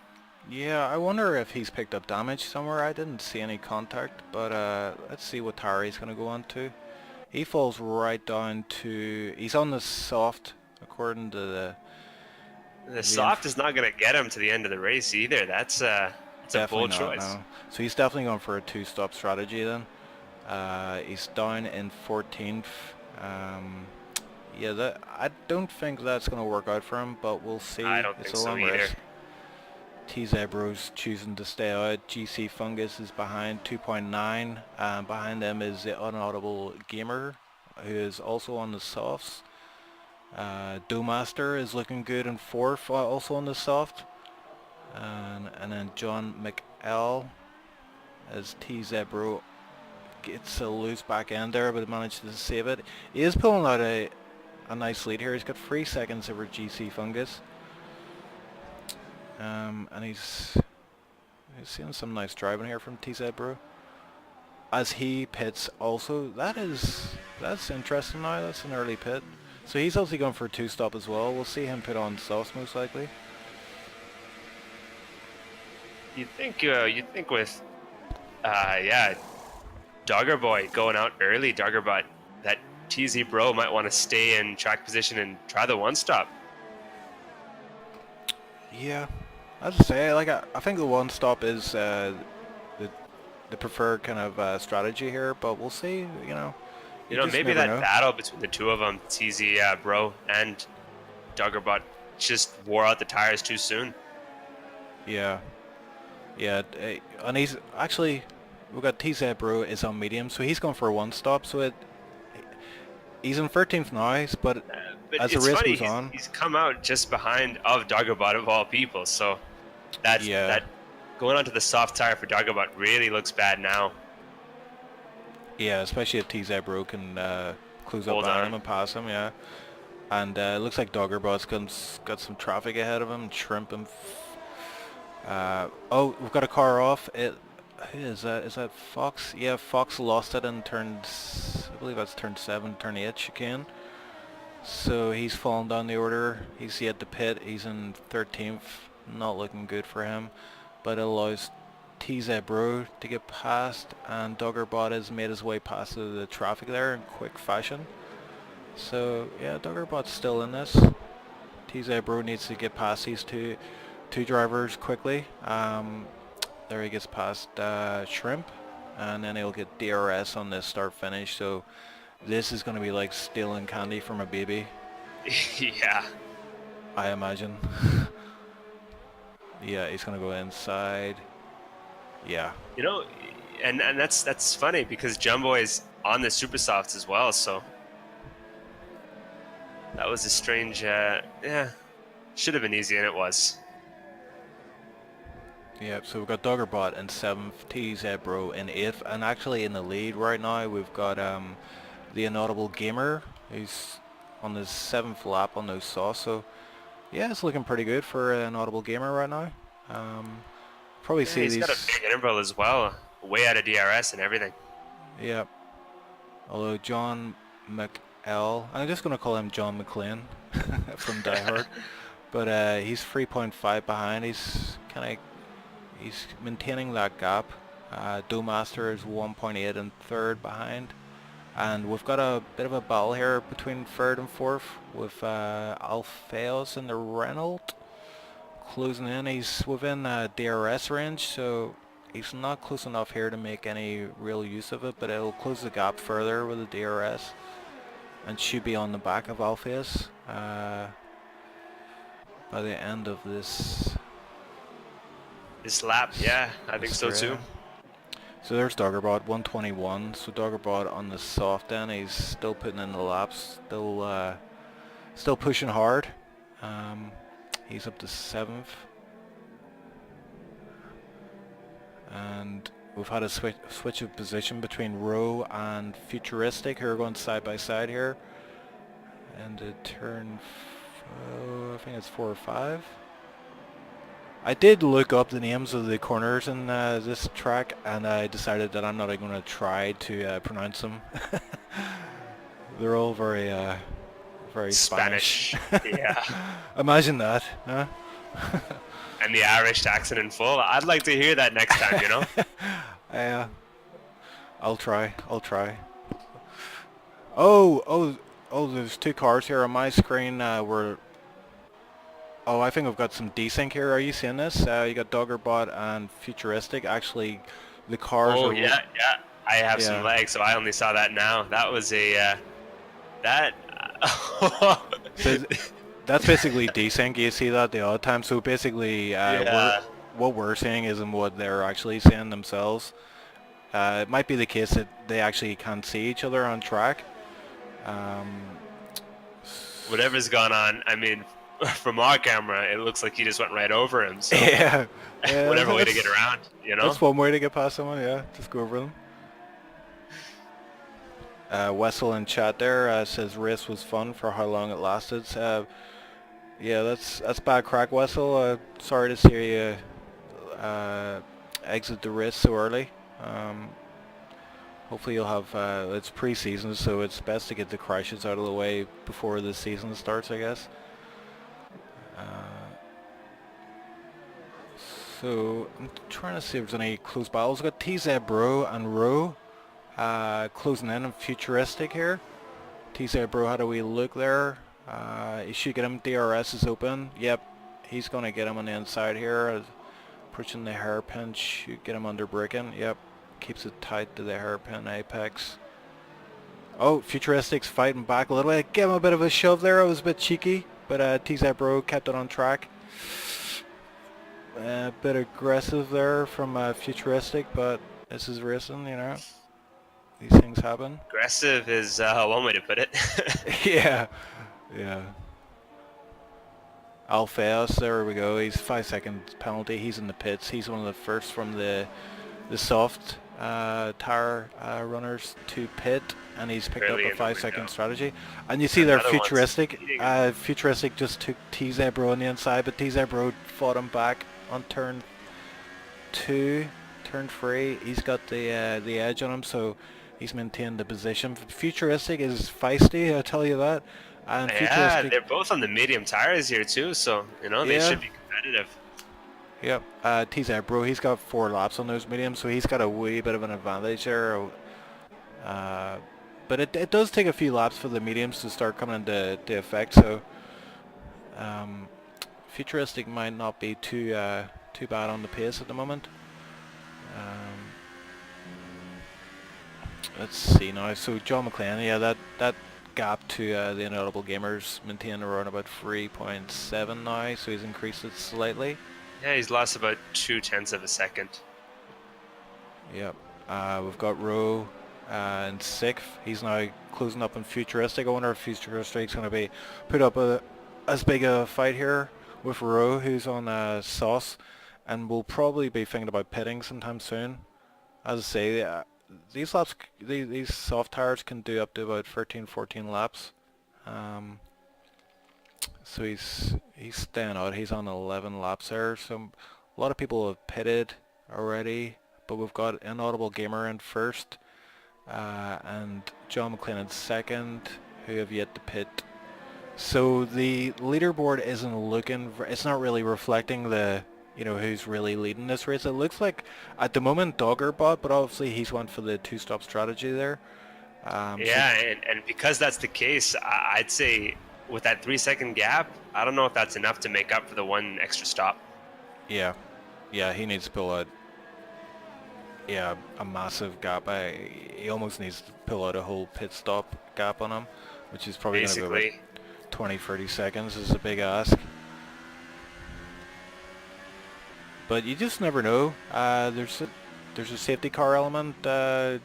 Yeah, I wonder if he's picked up damage somewhere. I didn't see any contact, but let's see what tire he's going to go on to. He falls right down to... He's on the soft, according to The the inf soft is not going to get him to the end of the race either. That's a definitely bold not, choice. no. So he's definitely going for a two-stop strategy then. He's down in 14th. Yeah, I don't think that's going to work out for him, but we'll see. I don't It's think a so long either. race. T-Zebro's choosing to stay out. GC Fungus is behind 2.9. Behind them is the Unaudible Gamer, who is also on the softs. Doughmaster is looking good in 4th, also on the soft. And then John McL as T-Zebro gets a loose back end there, but managed to save it. He is pulling out a nice lead here. He's got 3 seconds over GC Fungus. And he's seeing some nice driving here from T-Zebro. As he pits also, that's interesting now, that's an early pit. So he's also going for a two-stop as well. We'll see him pit on softs most likely. You'd think with, yeah, Dogger Boy going out early, Doggerbot, that TZ Bro might want to stay in track position and try the one stop. Yeah, I'd say, like, I think the one-stop is the preferred kind of strategy here, but we'll see, you know. You You know, just maybe never that know. battle between the two of them, TZ Bro and Doggerbot, just wore out the tires too soon. Yeah. Yeah, and he's actually, we've got T-Zebro is on medium, so he's going for a one-stop, so he's in 13th now, but But as the it's race funny, goes on, he's come out just behind of Doggerbot of all people, so that yeah, going onto the soft tire for Doggerbot really looks bad now. yeah, especially if T-Zebro can close up Hold behind on. him and pass him, yeah. And it looks like Doggerbot's got some traffic ahead of him, Shrimp and... oh, we've got a car off. Who is that? Is that Fox? Yeah, Fox lost it and turned... I believe that's turn 7, turn 8 chicane. So he's fallen down the order. He's yet to pit. He's in 13th. Not looking good for him. But it allows T-Zebro to get past, and Doggerbot has made his way past the traffic there in quick fashion. So yeah, Doggerbot's still in this. T-Zebro needs to get past these two drivers quickly. There he gets past Shrimp, and then he'll get DRS on this start finish. So this is going to be like stealing candy from a baby, Yeah. I imagine. Yeah, he's going to go inside. Yeah. You know, and that's funny because Jumbo is on the super softs as well, so that was a strange yeah, should have been easy, and it was. Yeah, so we've got Doggerbot in 7th, T-Zebro in 8th, and actually in the lead right now we've got the Inaudible Gamer, who's on the 7th lap on those sauce. So yeah, it's looking pretty good for an Inaudible Gamer right now. Probably Yeah, see he's got a these... big interval as well, way out of DRS and everything. Yeah. Although John McL, I'm just going to call him John McLean from Die Hard. But he's 3.5 behind. He's maintaining that gap. Doughmaster is 1.8 and 3rd behind. And we've got a bit of a battle here between 3rd and 4th with Alpheus and the Renault closing in. He's within DRS range, so he's not close enough here to make any real use of it, but it'll close the gap further with the DRS and should be on the back of Alpheus by the end of this Lap, yeah, I think so straight. too. So there's Doggerbot, 121. So Doggerbot on the soft end, he's still putting in the laps, still pushing hard. He's up to 7th. And we've had a switch of position between Row and Futuristic, who are going side by side here. And turn, I think it's 4 or 5. I did look up the names of the corners in this track, and I decided that I'm not going to try to pronounce them. They're all very Spanish. Spanish. Yeah. Imagine that, huh? And the Irish accent in full. I'd like to hear that next time, you know? Uh, I'll try. I'll try. Oh! There's two cars here on my screen. Oh, I think we've got some desync here. Are you seeing this? You got Doggerbot and Futuristic. Actually, the cars Oh, are. yeah, yeah. I have some Yeah. legs, so I only saw that now. That was a, that... So that's basically desync. You see that the odd time. So basically, yeah. what we're seeing isn't what they're actually seeing themselves. It might be the case that they actually can't see each other on track. Um, Whatever's gone on, I mean, from our camera, it looks like he just went right over him, so... yeah. Yeah, Whatever way to get around, you know? That's one way to get past someone. Yeah, just go over them. Wessel in chat there says race was fun for how long it lasted. Yeah, that's bad crack, Wessel. Sorry to see you exit the race so early. Hopefully you'll have it's pre-season, so it's best to get the crashes out of the way before the season starts, I guess. So I'm trying to see if there's any close battles. We've got TZ Bro and Roe closing in on Futuristic here. TZ Bro, how do we look there? You should get him. DRS is open. Yep, he's going to get him on the inside here. Approaching the hairpin, should get him under braking. Yep, keeps it tight to the hairpin apex. Oh, Futuristic's fighting back a little bit. Give him a bit of a shove there. It was a bit cheeky, but TZ Bro kept it on track. A bit aggressive there from Futuristic, but this is racing, you know. These things happen. Aggressive is one way to put it. Yeah, yeah. Alphaeus, there we go. He's 5 seconds penalty. He's in the pits. He's one of the first from the soft tire runners to pit, and he's picked Barely up in a the 5 second window. strategy. And you see there, Another one's Futuristic. leading. Futuristic just took T-Zebro on the inside, but T-Zebro fought him back on turn 2, turn 3. He's got the edge on him, so he's maintained the position. Futuristic is feisty, I tell you that. And Yeah, Futuristic, they're both on the medium tires here too, so you know they Yeah. should be competitive. yep. T-Zebro, he's got 4 laps on those mediums, so he's got a wee bit of an advantage there. But it does take a few laps for the mediums to start coming into effect, so Futuristic might not be too bad on the pace at the moment. Let's see now. So John McLean, yeah, that gap to the Inaudible Gamers maintained around about 3.7 now, so he's increased it slightly. Yeah, he's lost about 0.2 of a second. Yep. We've got Rowe in 6th. He's now closing up on Futuristic. I wonder if Futuristic's going to be put up as big a fight here with Rowe, who's on sauce, and we'll probably be thinking about pitting sometime soon. As I say, these laps, these soft tires can do up to about 13, 14 laps. So he's staying out. He's on 11 laps there. So a lot of people have pitted already, but we've got Inaudible Gamer in first, and John McLean in second, who have yet to pit. So the leaderboard isn't looking, it's not really reflecting the, who's really leading this race. It looks like at the moment Doggerbot, but obviously he's went for the 2-stop strategy there. Yeah, and because that's the case, I'd say with that 3-second gap, I don't know if that's enough to make up for the 1 extra stop. Yeah, he needs to pull out. Yeah, a massive gap. He almost needs to pull out a whole pit stop gap on him, which is probably going to be about Basically, 20-30 seconds. Is a big ask. But you just never know. There's a safety car element. You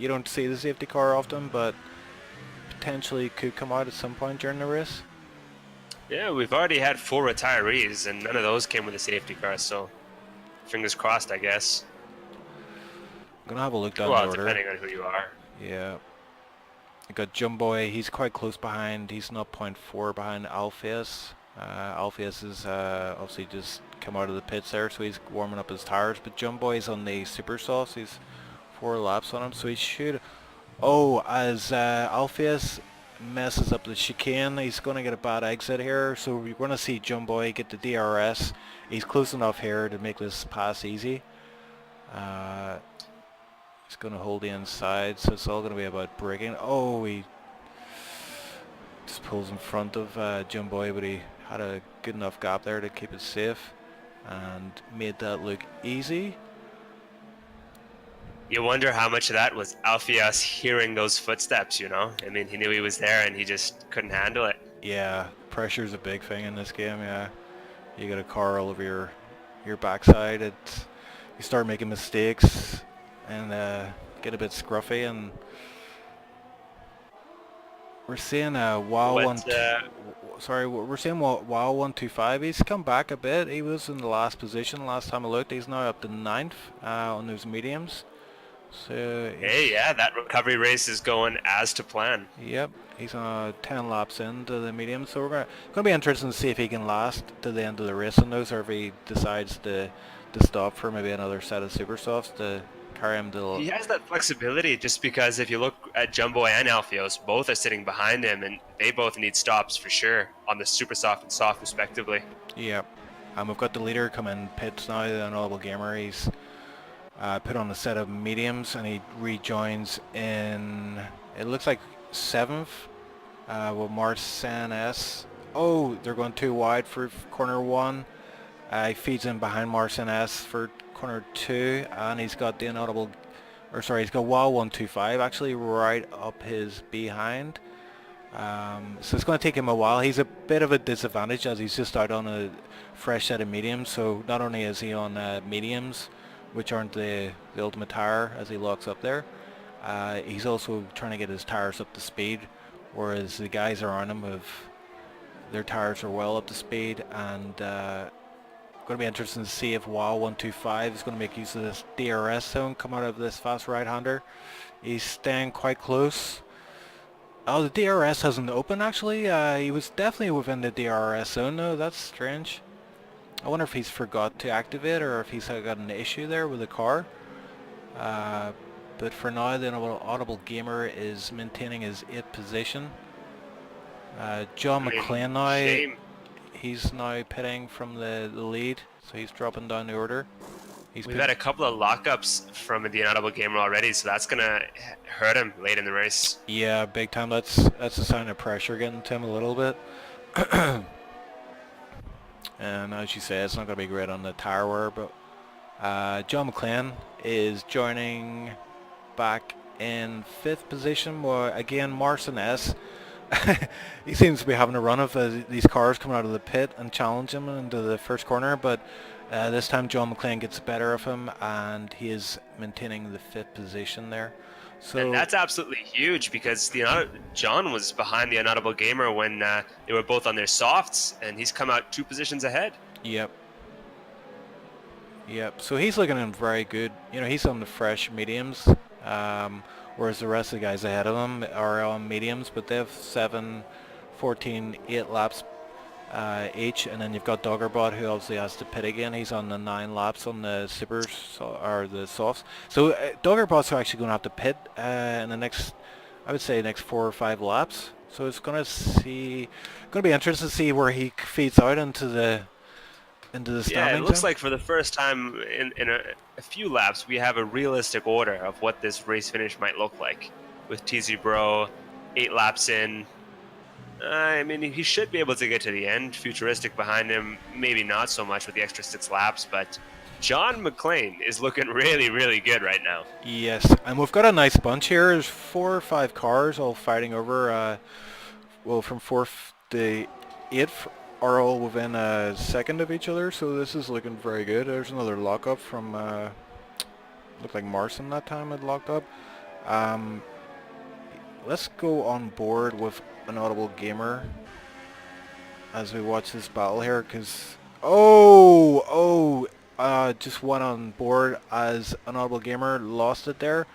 don't see the safety car often, but potentially could come out at some point during the race. yeah, we've already had 4 retirees, and none of those came with a safety car, so fingers crossed, I guess. I'm gonna have a look down Well, the order. depending on who you are. Yeah. I got Jumboy. He's quite close behind. He's not 0.4 behind Alpheus. Alpheus is obviously just come out of the pits there, so he's warming up his tires. But Jumboy's on the super sauce. He's 4 laps on him, so he should. Oh, as Alpheus messes up the chicane, he's going to get a bad exit here. So we're going to see Jumboy get the DRS. He's close enough here to make this pass easy. He's going to hold the inside, so it's all going to be about braking. Oh, he just pulls in front of Jumboy, but he had a good enough gap there to keep it safe and made that look easy. You wonder how much of that was Alpheus hearing those footsteps, you know? I mean, he knew he was there and he just couldn't handle it. Yeah, pressure's a big thing in this game, yeah. You got a car all over your backside. You start making mistakes and get a bit scruffy, and we're seeing WoW What, 1 sorry, we're seeing WoW 125. He's come back a bit. He was in the last position last time I looked. He's now up to 9th on those mediums. So hey, yeah, that recovery race is going as to plan. yep, he's 10 laps into the medium. So we're gonna be interested to see if he can last to the end of the race on those, or if he decides to stop for maybe another set of super softs to carry him to. He has that flexibility just because if you look at Jumbo and Alpheus, both are sitting behind him and they both need stops for sure on the super soft and soft respectively. Yep. We've got the leader come in pits now, the Honorable Gamer. He's put on a set of mediums and he rejoins in, it looks like 7th with Marcin S. Oh, they're going too wide for corner 1. He feeds in behind Marcin S for corner 2, and he's got the inaudible, or sorry, he's got WoW 125 actually right up his behind. So it's going to take him a while. He's a bit of a disadvantage as he's just out on a fresh set of mediums. So not only is he on mediums, which aren't the ultimate tire as he locks up there, he's also trying to get his tires up to speed, whereas the guys around him their tires are well up to speed. And going to be interesting to see if WoW 125 is going to make use of this DRS zone come out of this fast right-hander. He's staying quite close. Oh, the DRS hasn't opened actually. He was definitely within the DRS zone though. That's strange. I wonder if he's forgot to activate or if he's got an issue there with the car. But for now, the Audible Gamer is maintaining his 8th position. John McClane now, Shame. he's now pitting from the lead, so he's dropping down the order. We've had a couple of lockups from the inaudible gamer already, so that's gonna hurt him late in the race. Yeah, big time. That's a sign of pressure getting to him a little bit. And as you say, it's not going to be great on the tire wear, but John McClane is joining back in 5th position. Well, again, Marcin S. He seems to be having a run of these cars coming out of the pit and challenge him into the first corner, but this time John McClane gets better of him and he is maintaining the 5th position there. So, and that's absolutely huge because John was behind the inaudible gamer when they were both on their softs, and he's come out 2 positions ahead. Yep. So he's looking in very good. You know, he's on the fresh mediums, whereas the rest of the guys ahead of him are on mediums, but they have 7, 14, 8 laps each, and then you've got Doggerbot who obviously has to pit again. He's on the 9 laps on the supers or the softs. So Doggerbot's actually going to have to pit in the next, I would say, next 4 or 5 laps. So it's going to be interesting to see where he feeds out into the standings. Yeah, it looks like for the first time in a few laps we have a realistic order of what this race finish might look like. With TZ Bro 8 laps in. I mean, he should be able to get to the end. Futuristic behind him, maybe not so much with the extra 6 laps, but John McClane is looking really, really good right now. Yes, and we've got a nice bunch here. There's 4 or 5 cars all fighting over, well, from 4th to 8th are all within a second of each other, so this is looking very good. There's another lockup from, looked like Marcin that time had locked up. Let's go on board with an Audible Gamer as we watch this battle here, because just went on board as an Audible Gamer, lost it there.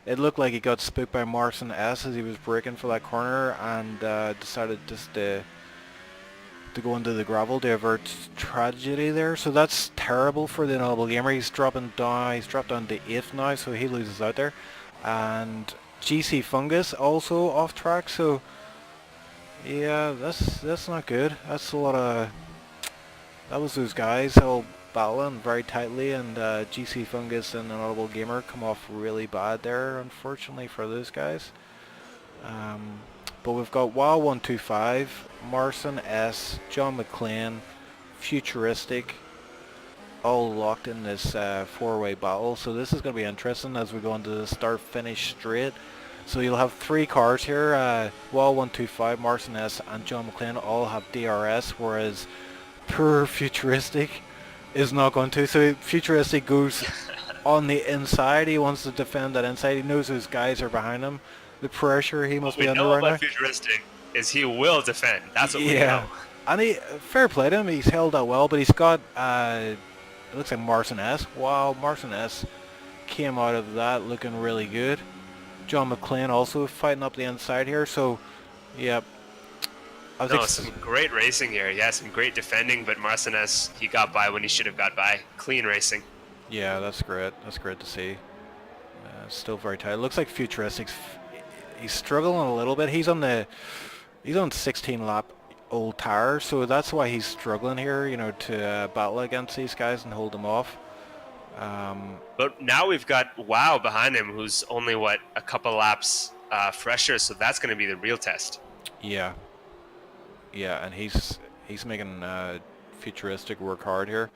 It looked like he got spooked by Marcin S as he was braking for that corner and decided just to to go into the gravel to avert tragedy there. So that's terrible for the Inaudible Gamer. He's dropping down. He's dropped down to 8th now, so he loses out there. And GC Fungus also off track. So yeah, that's not good. That's a lot of. That was those guys all battling very tightly, and GC Fungus and Inaudible Gamer come off really bad there, unfortunately for those guys. But we've got WoW125, Marson S, John McClane, Futuristic, all locked in this four-way battle. So this is going to be interesting as we go into the start-finish straight. So you'll have 3 cars here, WoW125, Marson S and John McClane all have DRS, whereas poor Futuristic is not going to. So Futuristic goes on the inside. He wants to defend that inside. He knows his guys are behind him. The pressure he must be under right now. What we know about Futuristic is he will defend. That's what we know. And fair play to him. He's held that well, but he's got, it looks like Marson S. Wow, Marson S came out of that looking really good. John McClane also fighting up the inside here. So, yeah. Some great racing here. Yeah, some great defending, but Marson S, he got by when he should have got by. Clean racing. Yeah, that's great. That's great to see. Still very tight. It looks like Futuristic's he's struggling a little bit. He's on 16 lap old tires, so that's why he's struggling here, you know, to battle against these guys and hold them off. But now we've got WoW behind him, who's only a couple laps fresher, so that's going to be the real test. Yeah, and he's making Futuristic work hard here.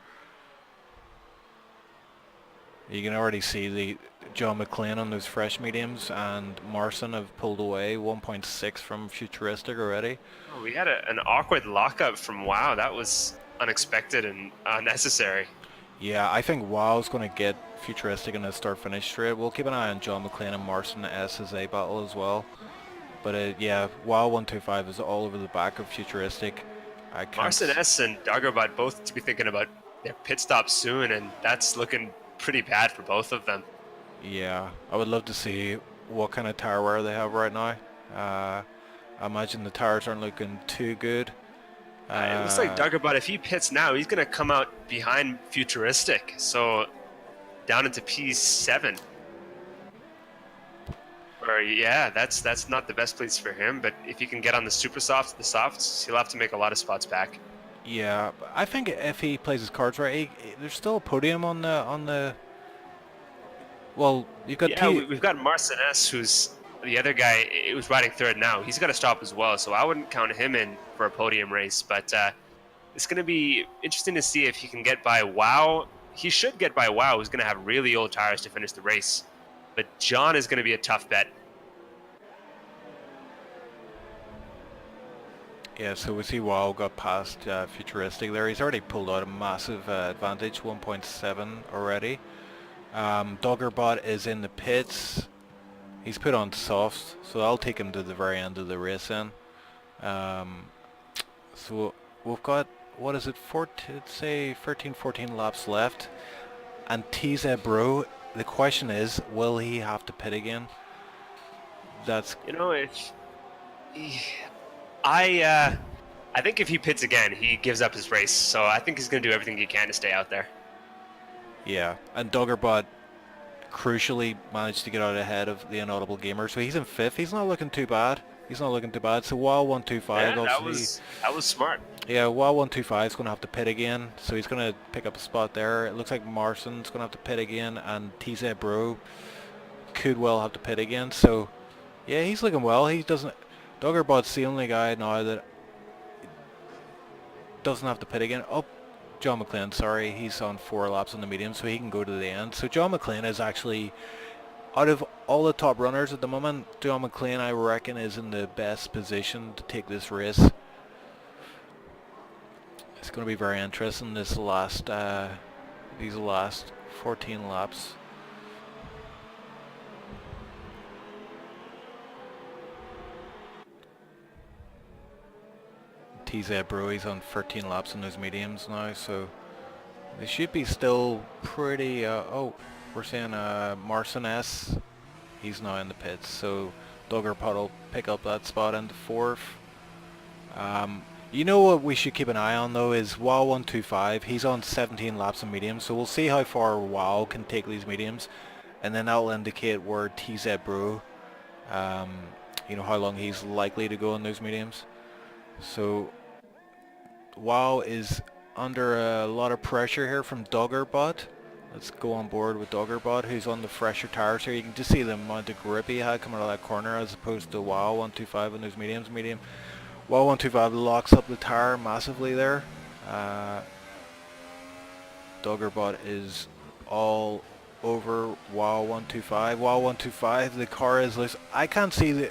You can already see the John McClane on those fresh mediums, and Marson have pulled away 1.6 from Futuristic already. Oh, we had an awkward lockup from WoW. That was unexpected and unnecessary. Yeah, I think WoW's going to get Futuristic in the start-finish straight. We'll keep an eye on John McClane and Marson S as they battle as well. But yeah, WoW125 is all over the back of Futuristic. Marson S and Daggerbot both to be thinking about their pit stop soon, and that's looking pretty bad for both of them. Yeah, I would love to see what kind of tire wear they have right now. I imagine the tires aren't looking too good. It looks like Daggerbot, if he pits now, he's going to come out behind Futuristic, so down into P7. Or yeah, that's not the best place for him, but if he can get on the super softs, the softs, he'll have to make a lot of spots back. Yeah, I think if he plays his cards right, there's still a podium on the. Well, you've got. Yeah, we've got Marson S, who's the other guy. Who's riding third now. He's got to stop as well, so I wouldn't count him in for a podium race. But it's going to be interesting to see if he can get by WoW. He should get by WoW, who's going to have really old tires to finish the race. But John is going to be a tough bet. Yeah, so we see WoW got past Futuristic there. He's already pulled out a massive advantage, 1.7 already. Doggerbot is in the pits. He's put on softs, so I'll take him to the very end of the race then. So we've got, what is it, 13, 14 laps left. And TZ Bro, the question is, will he have to pit again? That's... You know, I think if he pits again, he gives up his race. So I think he's going to do everything he can to stay out there. Yeah, and Doggerbot crucially managed to get out ahead of the Inaudible Gamer, so he's in 5th. He's not looking too bad. So WoW125, yeah, obviously, that was smart. Yeah, WoW125 is going to have to pit again, so he's going to pick up a spot there. It looks like Marson's going to have to pit again, and TZ Bro could well have to pit again. So yeah, he's looking well. He doesn't. Doggerbot's the only guy now that doesn't have to pit again. Oh, John McClane, sorry, he's on 4 laps on the medium, so he can go to the end. So John McClane is actually, out of all the top runners at the moment, John McClane, I reckon, is in the best position to take this race. It's going to be very interesting, these last 14 laps. TZ Bro, he's on 13 laps on those mediums now, so they should be still pretty, oh, we're saying Marson S, he's now in the pits, so Doggerbot will pick up that spot into 4th. You know what we should keep an eye on though is WoW125. He's on 17 laps in mediums, so we'll see how far WoW can take these mediums, and then that'll indicate where TZ Bro, um, you know, how long he's likely to go in those mediums. So WoW is under a lot of pressure here from Doggerbot. Let's go on board with Doggerbot, who's on the fresher tires here. You can just see the amount of grip he had coming out of that corner as opposed to WoW125 in those mediums. WoW125 locks up the tire massively there. Doggerbot is all over WoW125. WoW125, the car is loose. I can't see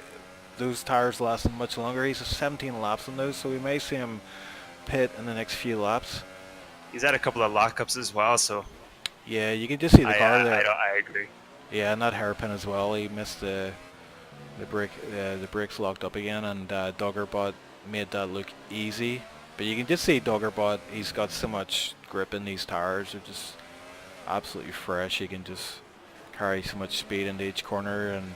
those tires lasting much longer. He's 17 laps on those, so we may see him pit in the next few laps. He's had a couple of lockups as well, so Yeah, you can just see the car there. I agree. Yeah, and that hairpin as well. He missed the brake. The brakes locked up again, and Doggerbot made that look easy. But you can just see Doggerbot. He's got so much grip in these tires. They're just absolutely fresh. He can just carry so much speed into each corner and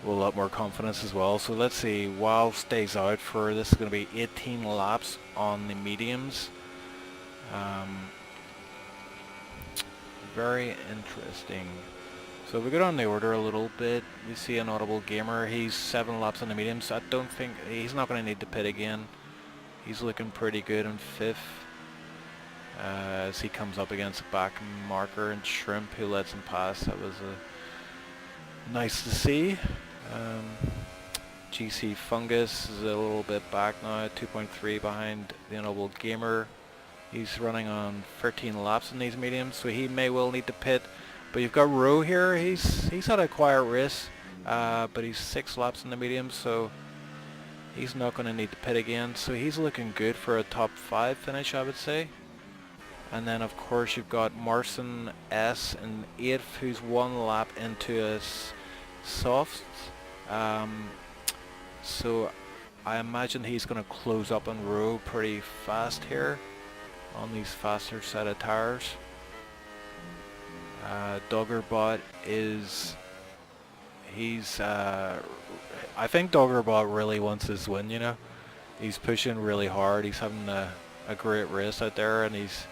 with a lot more confidence as well. So let's see. WoW stays out for this is going to be 18 laps on the mediums. Very interesting. So if we go down the order a little bit, we see an Audible Gamer. He's 7 laps on the mediums. I don't think he's not going to need to pit again. He's looking pretty good in 5th. As he comes up against back marker and Shrimp, who lets him pass. That was nice to see. GC Fungus is a little bit back now, 2.3 behind the Noble Gamer. He's running on 13 laps in these mediums, so he may well need to pit. But you've got Rowe here. He's had a quiet race, but he's 6 laps in the mediums, so he's not going to need to pit again. So he's looking good for a top 5 finish, I would say. And then of course you've got Marson S in 8th, who's 1 lap into a soft. So I imagine he's going to close up on Rowe pretty fast here on these faster set of tires. Doggerbot is, I think Doggerbot really wants his win, you know. He's pushing really hard. He's having a great race out there, and he's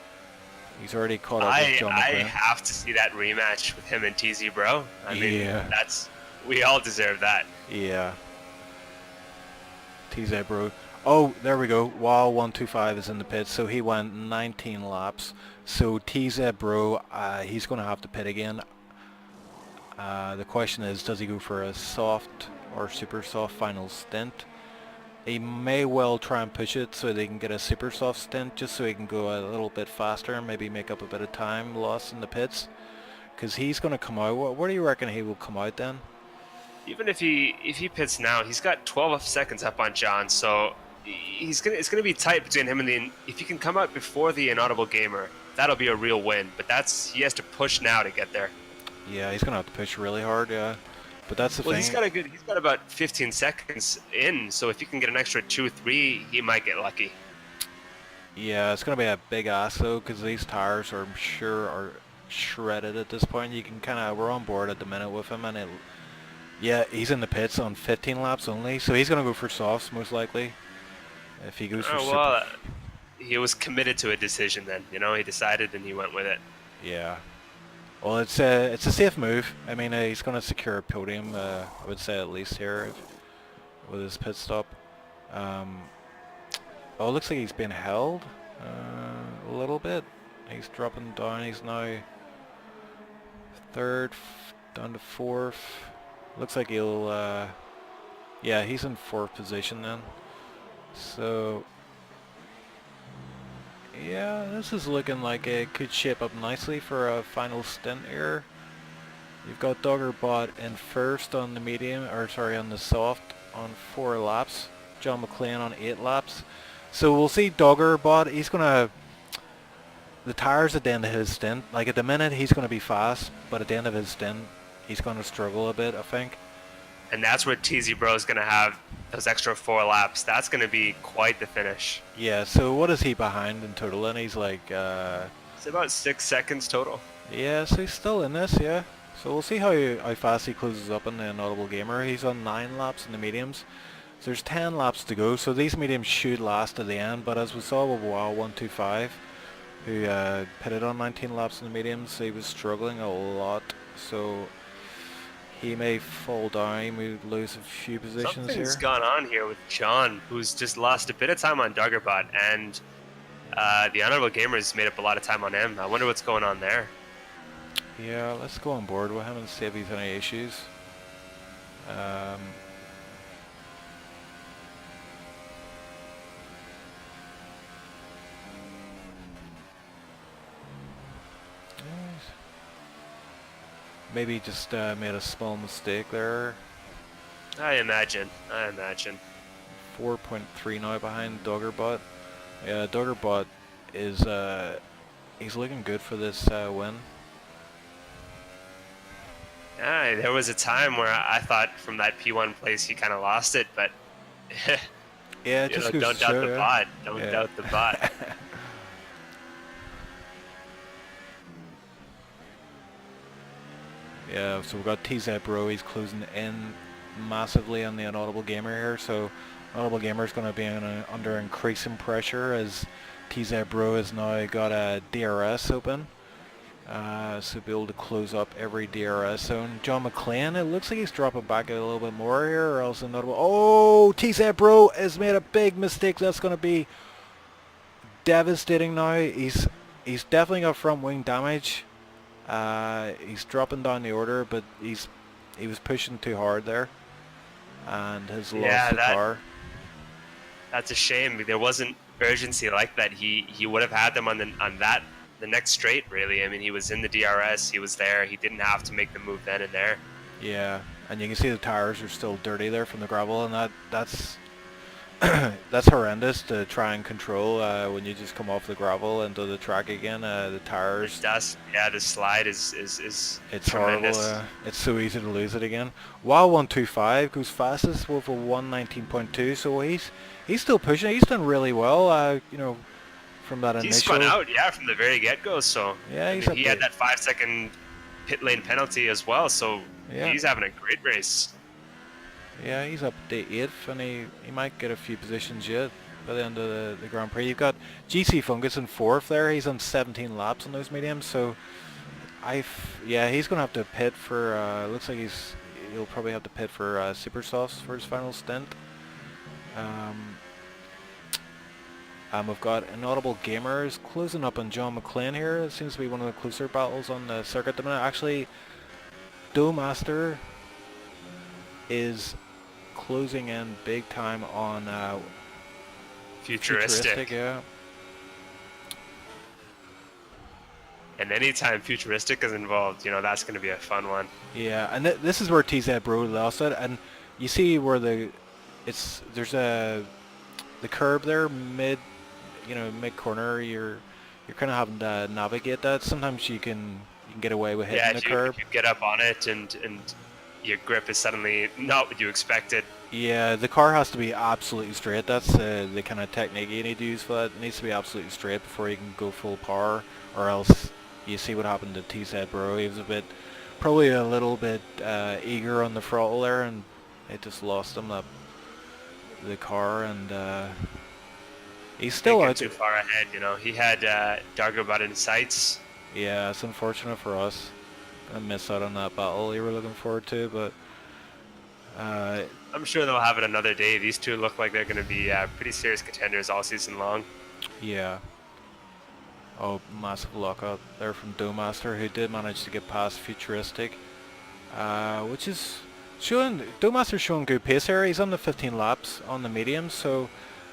already caught up with John McLean. I have to see that rematch with him and TZ Bro. I mean, Yeah. we all deserve that. Yeah. TZ Bro. Oh, there we go. WoW125 is in the pits, so he went 19 laps. So TZ Bro, he's going to have to pit again. The question is, does he go for a soft or super soft final stint? He may well try and push it so they can get a super soft stint, just so he can go a little bit faster and maybe make up a bit of time lost in the pits. Because he's going to come out. What do you reckon he will come out then? Even if he pits now, he's got 12 seconds up on John, so it's gonna be tight between him and if he can come out before the Inaudible Gamer, that'll be a real win. But he has to push now to get there. Yeah, he's gonna have to push really hard. Yeah, but that's the thing. He's got about 15 seconds in, so if he can get an extra 2-3, he might get lucky. Yeah, it's gonna be a big ass though, because these tires are, I'm sure, are shredded at this point. You can we're on board at the minute with him, and yeah, he's in the pits on 15 laps only, so he's gonna go for softs most likely. If he goes for super. He was committed to a decision then. You know, he decided and he went with it. Yeah. Well, it's a safe move. I mean, he's gonna secure a podium. I would say at least here with his pit stop. Oh, it looks like he's been held a little bit. He's dropping down. He's now 3rd, down to 4th. Looks like he'll, yeah, he's in 4th position then. So, yeah, this is looking like it could shape up nicely for a final stint here. You've got Doggerbot in 1st on the medium, or sorry, on the soft on 4 laps. John McLean on 8 laps. So we'll see Doggerbot. He's gonna, the tires at the end of his stint, like at the minute he's gonna be fast, but at the end of his stint he's gonna struggle a bit, I think. And that's where TZ Bro is gonna have those extra 4 laps. That's gonna be quite the finish. Yeah. So what is he behind in total? And he's like, it's about 6 seconds total. yeah. So he's still in this. Yeah. So we'll see how fast he closes up in the Inaudible Gamer. He's on 9 laps in the mediums. So there's 10 laps to go, so these mediums should last to the end, but as we saw with WoW 125, who pitted on 19 laps in the mediums, he was struggling a lot, so he may fall down, he may lose a few positions Something's here. gone on here with John, who's just lost a bit of time on Duggerbot, and the Honorable Gamers made up a lot of time on him. I wonder what's going on there. Yeah, let's go on board with him and see if he's any issues. Maybe just made a small mistake there. I imagine. 4.3 now behind Doggerbot. Yeah, Doggerbot is he's looking good for this win. There was a time where I thought from that P1 place he kind of lost it, but Yeah, just goes don't to doubt show, the yeah. bot. Don't Yeah. doubt the bot. Yeah, so we've got TZ Bro, he's closing in massively on the Inaudible Gamer here, so Inaudible Gamer is going to be under increasing pressure as TZ Bro has now got a DRS open. So be able to close up every DRS zone. John McClane, it looks like he's dropping back a little bit more here, or else Inaudible... Oh, TZ Bro has made a big mistake. That's going to be devastating now. He's definitely got front wing damage. He's dropping down the order, but he was pushing too hard there, and has lost the car. That's a shame. There wasn't urgency like that. He would have had them on the next straight. Really, I mean, he was in the DRS. He was there. He didn't have to make the move then and there. Yeah, and you can see the tires are still dirty there from the gravel, and that's that's horrendous to try and control when you just come off the gravel into the track again. The tires. The dust, yeah, the slide is it's tremendous. Horrible. It's so easy to lose it again. WoW 125 goes fastest with a 119.2, so he's still pushing. He's done really well. You know, from that initial. He's spun out, yeah, from the very get-go. So yeah, he had that 5-second pit lane penalty as well. So yeah. He's having a great race. Yeah, he's up to 8th, and he might get a few positions yet by the end of the Grand Prix. You've got GC Fungus in 4th there. He's on 17 laps on those mediums, so yeah, he's going to have to pit for, looks like he'll probably have to pit for Super Softs for his final stint. We've got Inaudible Gamers closing up on John McClane here. It seems to be one of the closer battles on the circuit at the minute. Actually, Master is closing in big time on Futuristic, yeah. And anytime Futuristic is involved, that's going to be a fun one. Yeah, and this is where TZ Bro lost it, and you see where there's the curb there mid corner. You're kind of having to navigate that. Sometimes you can get away with hitting the curb. If you get up on it and your grip is suddenly not what you expected. Yeah, the car has to be absolutely straight. That's the kind of technique you need to use for that. It needs to be absolutely straight before you can go full power, or else you see what happened to TZ Bro. He was probably a little bit eager on the throttle there, and it just lost him the car, and he's still out too far ahead. He had Dagobah in sights. Yeah, it's unfortunate for us. Gonna miss out on that battle you were looking forward to, but I'm sure they'll have it another day. These two look like they're going to be pretty serious contenders all season long. Yeah. Oh, massive lockout there from Master, who did manage to get past Futuristic, which is showing Master's showing good pace here. He's on the 15 laps on the medium,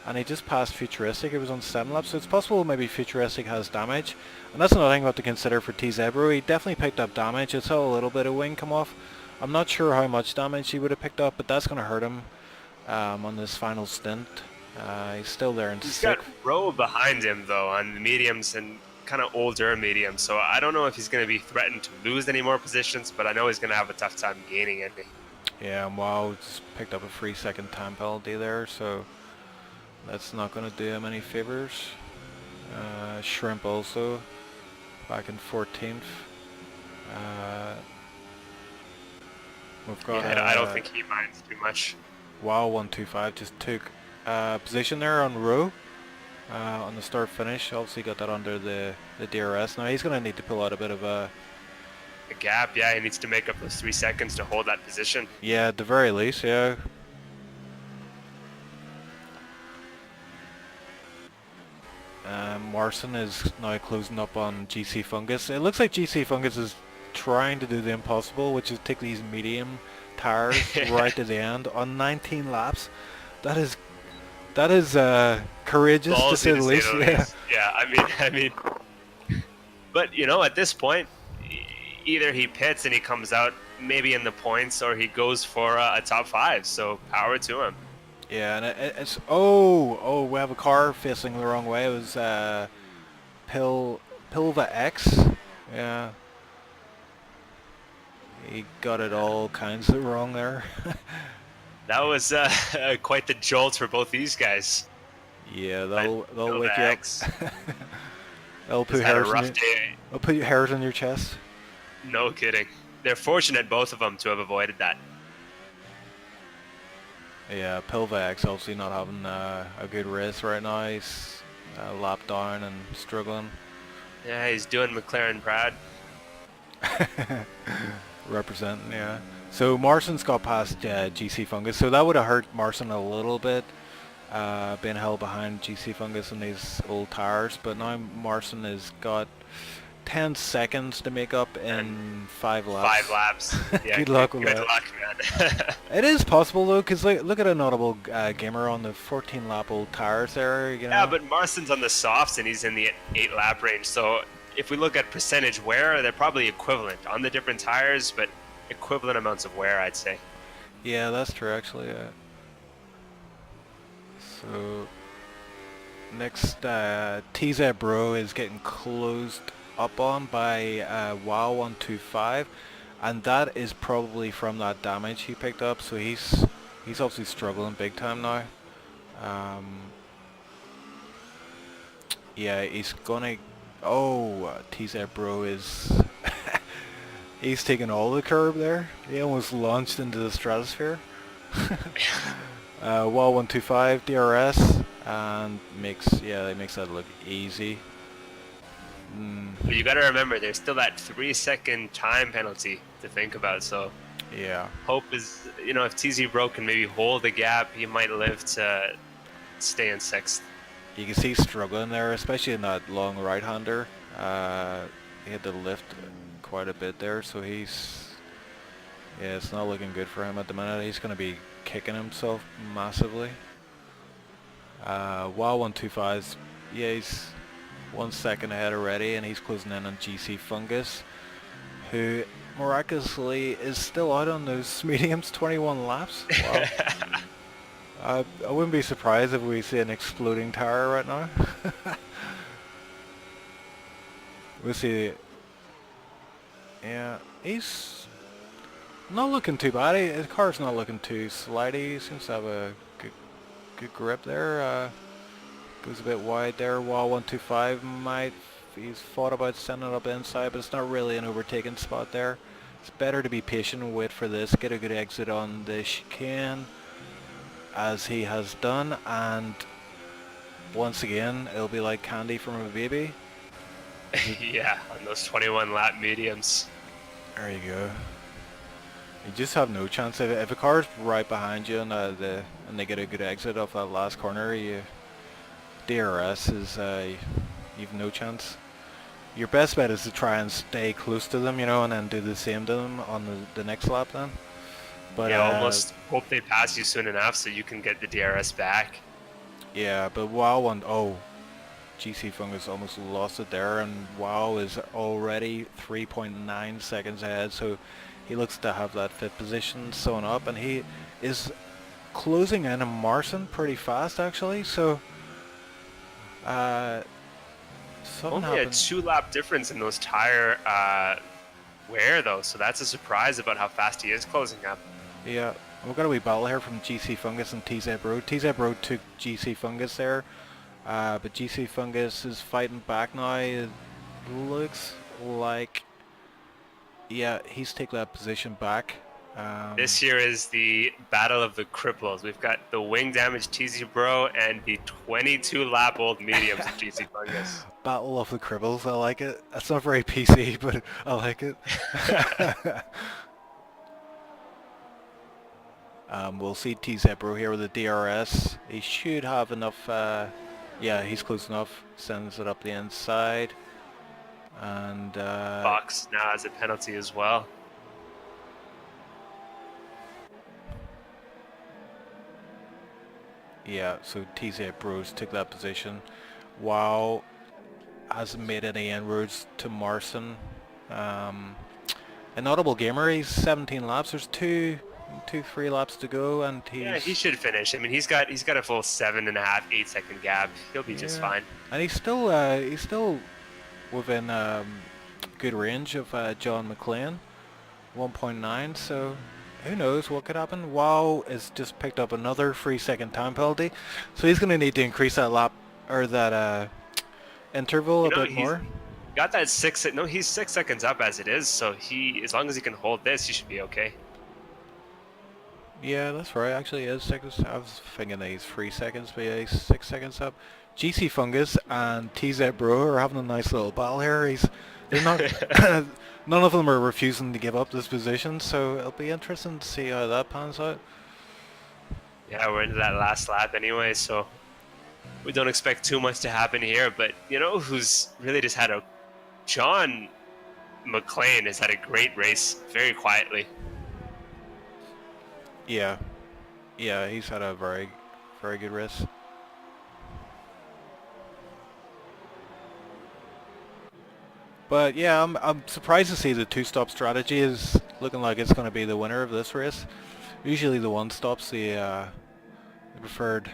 and he just passed Futuristic. It was on 7 laps, so it's possible maybe Futuristic has damage. And that's another thing we have to consider for TZ Bro. He definitely picked up damage. I saw a little bit of wing come off. I'm not sure how much damage he would have picked up, but that's going to hurt him on this final stint. He's still there in 6th. He's got Rowe behind him, though, on the mediums and kind of older mediums. So I don't know if he's going to be threatened to lose any more positions, but I know he's going to have a tough time gaining any. Yeah, and WoW just picked up a 3-second time penalty there, so that's not going to do him any favors. Shrimp also back in 14th. We've got. Yeah, I don't think he minds too much. Wow 125 just took position there on row on the start finish. Obviously got that under the DRS. Now he's going to need to pull out a bit of a, A gap, yeah, he needs to make up those 3 seconds to hold that position. yeah, at the very least, yeah. Marson is now closing up on GC Fungus. It looks like GC Fungus is trying to do the impossible, which is take these medium tires right to the end on 19 laps. That is courageous to say the least. Yeah. Yeah, I mean, but you know, at this point, either he pits and he comes out maybe in the points, or he goes for a top 5. So power to him. Yeah, and it's oh, we have a car facing the wrong way. It was Pilva X. Yeah, he got it all kinds of wrong there. That was quite the jolt for both these guys. Yeah, they'll Pilva wake you up. X They'll just had a rough day. they'll put your hairs on your chest. No kidding. They're fortunate, both of them, to have avoided that. Yeah, Pilva X obviously not having a good race right now. He's lap down and struggling. Yeah, he's doing McLaren proud. Representing, yeah. So Marson's got past GC Fungus, so that would have hurt Marson a little bit, being held behind GC Fungus in these old tires. But now Marson has got 10 seconds to make up in 5 laps. 5 laps. Yeah, Good luck with good that. luck, man. It is possible though, because look at a notable gamer on the 14 lap old tires there. You know? Yeah, but Marston's on the softs and he's in the 8 lap range. So if we look at percentage wear, they're probably equivalent on the different tires, but equivalent amounts of wear, I'd say. Yeah, that's true actually. So next, TZ Bro is getting closed up on by WoW 125, and that is probably from that damage he picked up. So he's obviously struggling big time now. Yeah, he's gonna. Oh, TZ Bro is. He's taking all the curb there. He almost launched into the stratosphere. Wall 125 DRS and makes that look easy. But you got to remember, there's still that 3-second time penalty to think about. So Yeah. hope is, you know, if TZ Bro can maybe hold the gap, he might live to stay in 6th. You can see he's struggling there, especially in that long right-hander. He had to lift quite a bit there, so it's not looking good for him at the minute. He's going to be kicking himself massively. While 125's, yeah, he's 1 second ahead already, and he's closing in on GC Fungus, who miraculously is still out on those mediums, 21 laps. Wow. I wouldn't be surprised if we see an exploding tire right now. We'll see. Yeah, he's not looking too bad. His car's not looking too slidey. He seems to have a good grip there. Goes a bit wide there. Wall 125 he's thought about sending it up inside, but it's not really an overtaking spot there. It's better to be patient and wait for this. Get a good exit on the chicane, as he has done, and once again it'll be like candy from a baby. Yeah, on those 21 lap mediums. There you go. You just have no chance. If a car's right behind you and they get a good exit off that last corner, DRS is you've no chance. Your best bet is to try and stay close to them, you know, and then do the same to them on the next lap then. But yeah, almost hope they pass you soon enough so you can get the DRS back. Yeah, but WoW GC Fungus almost lost it there, and WoW is already 3.9 seconds ahead, so he looks to have that 5th position sewn up, and he is closing in on Marson pretty fast actually, so something Only happened. a 2-lap difference in those tire wear though, so that's a surprise about how fast he is closing up. Yeah, we've got a wee battle here from GC Fungus and TZ Bro. TZ Bro took GC Fungus there, but GC Fungus is fighting back now. It looks like, yeah, he's taken that position back. This here is the battle of the cripples. We've got the wing damage TZ Bro and the 22 lap old mediums of GC Fungus. Battle of the Cribbles, I like it. That's not very PC, but I like it. We'll see T-Zebro here with the DRS. He should have enough, yeah, he's close enough. Sends it up the inside. And, Fox now has a penalty as well. yeah, so T-Zebros took that position. Wow hasn't made any inroads to Marson. An audible gamer, he's 17 laps. There's 3 laps to go, and Yeah, he should finish. I mean, he's got a full 7.5, 8 second gap. He'll be just fine. And he's still within good range of John McLean, 1.9. So who knows what could happen? Wow has just picked up another 3-second time penalty, so he's going to need to increase that lap or that interval a bit more. Got that he's 6 seconds up as it is. So as long as he can hold this, he should be okay. Yeah, that's right. Actually, it is 6. I was thinking that he's 3 seconds, but yeah, he's 6 seconds up. GC Fungus and TZ Bro are having a nice little battle here. They're not. None of them are refusing to give up this position, so it'll be interesting to see how that pans out. Yeah, we're into that last lap anyway, so we don't expect too much to happen here. But you know who's really just had John McLean has had a great race very quietly. Yeah, he's had a very, very good race. But yeah, I'm surprised to see the 2-stop strategy is looking like it's going to be the winner of this race. Usually the 1-stop's the preferred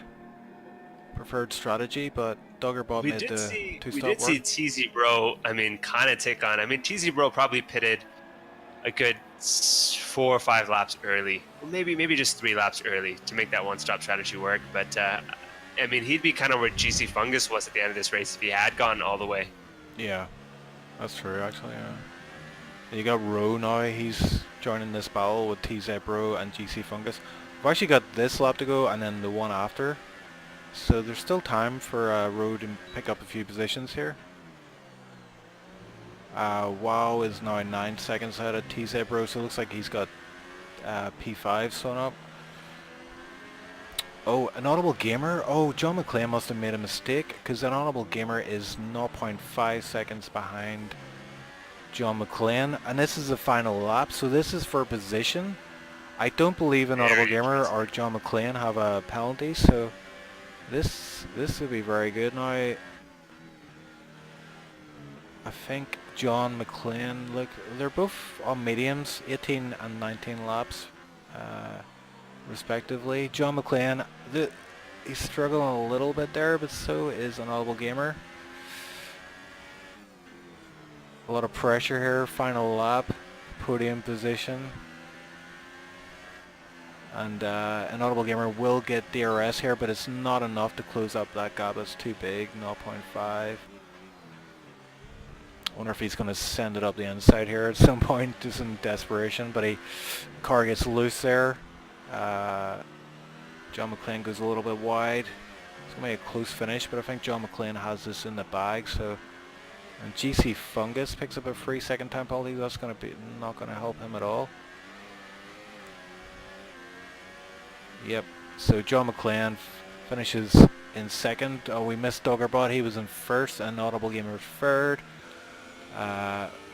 strategy, but Doggerbot made the 2-stop We did see TZ Bro, kind of take on. TZ Bro probably pitted a good 4 or 5 laps early, well, maybe just 3 laps early to make that 1-stop strategy work. But he'd be kind of where GC Fungus was at the end of this race if he had gone all the way. Yeah, that's true actually. Yeah. You got Rowe now. He's joining this battle with TZ Bro and GC Fungus. We've actually got this lap to go and then the one after, so there's still time for Rowe to pick up a few positions here. Wow is now 9 seconds ahead of TZ Bro, so it looks like he's got P5 sewn up. Oh, an audible gamer? Oh, John McLean must have made a mistake, because an audible gamer is 0.5 seconds behind John McLean, and this is the final lap, so this is for position. I don't believe an audible gamer or John McLean have a penalty, so this would be very good. Now, I think John McLean, look, they're both on mediums, 18 and 19 laps, respectively. John McLean, he's struggling a little bit there, but so is an audible gamer. A lot of pressure here, final lap, podium position. And an audible gamer will get DRS here, but it's not enough to close up that gap. It's too big, 0.5. Wonder if he's going to send it up the inside here at some point, just in desperation. But car gets loose there. John McLean goes a little bit wide. It's going to be a close finish, but I think John McLean has this in the bag. So, and GC Fungus picks up a 3-second time penalty. That's going to be not going to help him at all. Yep. So John McLean finishes in second. Oh, we missed Doggerbot. He was in first, and Audible Gamer third.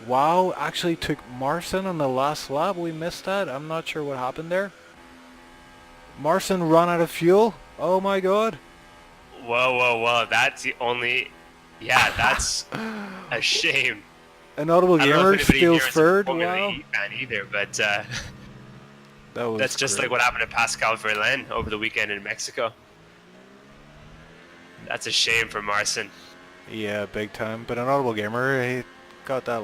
Wow actually took Marson on the last lap. We missed that. I'm not sure what happened there. Marson ran out of fuel. Oh my god. Whoa. That's the only... Yeah, that's a shame. An Audible Gamer steals third. Wow. Fan either, but that's just great. like what happened to Pascal Verlaine over the weekend in Mexico. That's a shame for Marson. Yeah, big time. But an Audible Gamer, he got that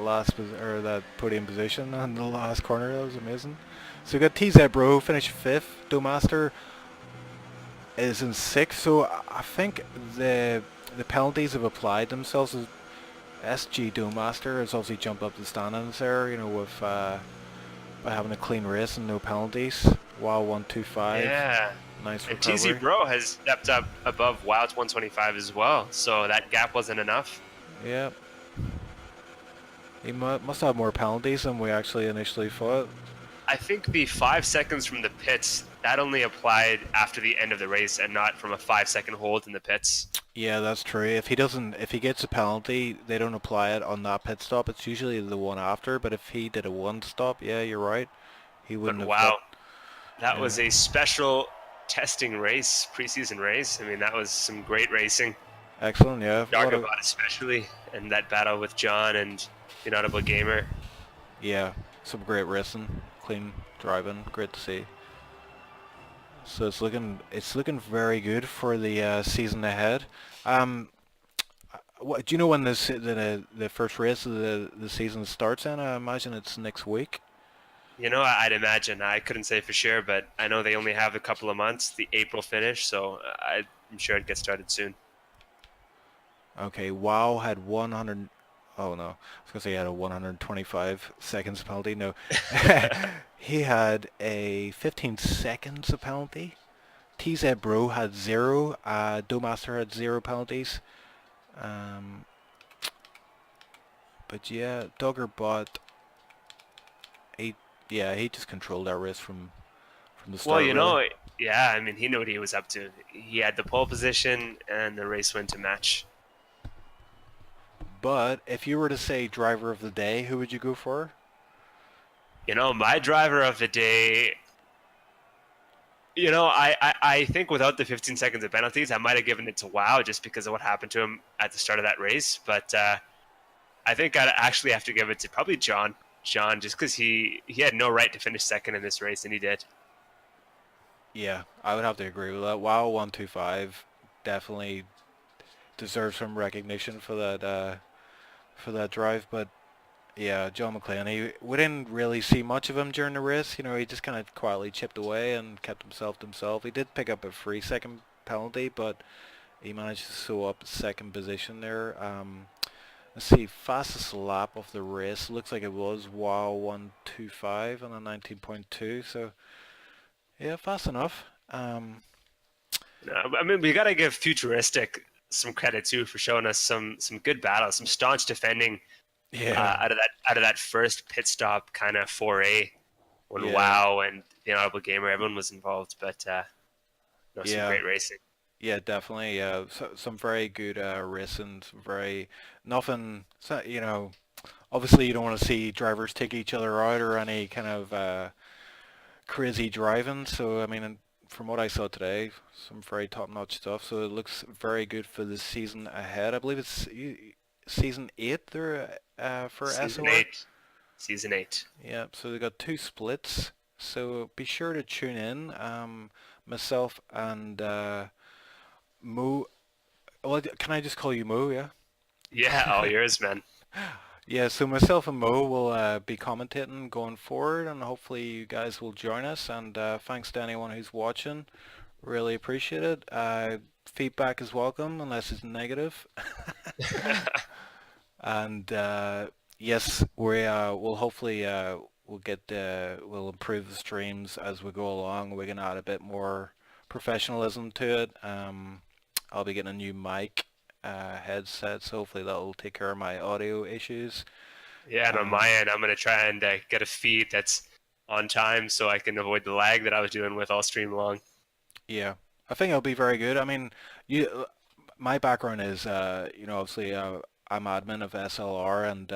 that podium position on the last corner. That was amazing. So we got TZ Bro finished 5th. Domaster is in 6th. So I think the penalties have applied themselves. SG Domaster has obviously jumped up the standings there, you know, with by having a clean race and no penalties. Wow, 125. Yeah. Nice And TZ recovery. Bro has stepped up above Wild's 125 as well, so that gap wasn't enough. Yeah. He must have more penalties than we actually initially thought. I think the 5 seconds from the pits, that only applied after the end of the race and not from a 5 second hold in the pits. Yeah, that's true. If he gets a penalty, they don't apply it on that pit stop. It's usually the one after, but if he did a one stop, yeah, you're right. He But wouldn't have got, wow, that yeah. was a special testing race, preseason race. I mean, that was some great racing. Excellent, yeah. A lot of, Dargabot especially, and that battle with John and the Inaudible Gamer. yeah, some great racing, clean driving, great to see. So it's looking very good for the season ahead. Um, do you know when the first race of the season starts? And I imagine it's next week. You know, I'd imagine. I couldn't say for sure, but I know they only have a couple of months, the April finish, so I'm sure it gets started soon. Okay, WoW had 100. Oh no, I was gonna say he had a 125 seconds penalty. No, he had a 15 seconds of penalty. TZ Bro had zero. Domaster had zero penalties. Um, but yeah, Doggerbot, he yeah he just controlled that race from the Well, start you really. know, yeah, I mean, he knew what he was up to. He had the pole position, and the race went to match. But if you were to say driver of the day, who would you go for? You know, my driver of the day, you know, I think without the 15 seconds of penalties, I might have given it to Wow just because of what happened to him at the start of that race. But I think I'd actually have to give it to probably John. John, just because he had no right to finish second in this race, and he did. Yeah, I would have to agree with that. WoW 125 definitely deserves some recognition for that drive. But yeah, John McClane, we didn't really see much of him during the race. You know, he just kind of quietly chipped away and kept himself to himself. He did pick up a 3 second penalty, but he managed to sew up second position there. Let's see, fastest lap of the race looks like it was WoW 125 on a 19.2. So yeah, fast enough. I mean, we got to give Futuristic some credit too for showing us some good battles, some staunch defending Yeah, out of that first pit stop kind of foray when yeah, WoW and the Inaudible Gamer everyone was involved. But no, some yeah. great racing. Yeah, definitely. Yeah, some very good racing. Some very nothing. So, you know, obviously you don't want to see drivers take each other out or any kind of crazy driving. So I mean, from what I saw today, some very top-notch stuff. So it looks very good for the season ahead. I believe it's season 8 there for Season SOR. 8. Season 8. Yeah, so they got two splits. So be sure to tune in. Myself and Mo. Well, can I just call you Mo? Yeah. Yeah, all yours, man. Yeah. So myself and Mo will be commentating going forward, and hopefully you guys will join us. And thanks to anyone who's watching. Really appreciate it. Feedback is welcome unless it's negative. And yes, we'll hopefully we'll improve the streams as we go along. We can add a bit more professionalism to it. I'll be getting a new mic headset, so hopefully that'll take care of my audio issues. Yeah, and on Um, my end, I'm gonna try and get a feed that's on time so I can avoid the lag that I was dealing with all stream long. yeah, I think it'll be very good. I mean, you my background is, obviously I'm admin of SLR and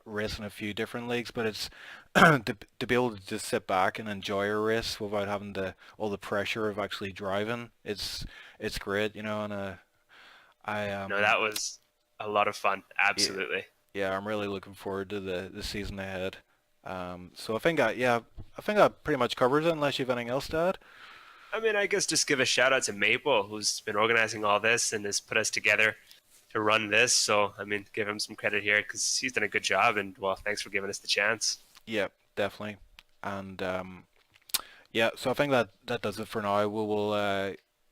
race in a few different leagues, but it's to be able to just sit back and enjoy a race without having all the pressure of actually driving. It's great, and I No, that was a lot of fun. yeah, Absolutely. yeah, I'm really looking forward to the season ahead. So I think that pretty much covers it unless you have anything else to add. I mean, I guess just give a shout out to Maple, who's been organizing all this and has put us together to run this. So, I mean, give him some credit here because he's done a good job. And, well, thanks for giving us the chance. Yeah, definitely. And yeah, so I think that does it for now.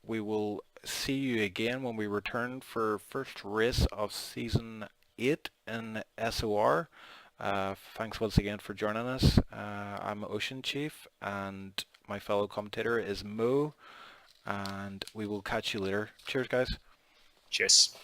We will see you again when we return for first race of season 8 in SOR. Thanks once again for joining us. I'm Ocean Chief, and my fellow commentator is Mo, and we will catch you later. Cheers, guys. Cheers.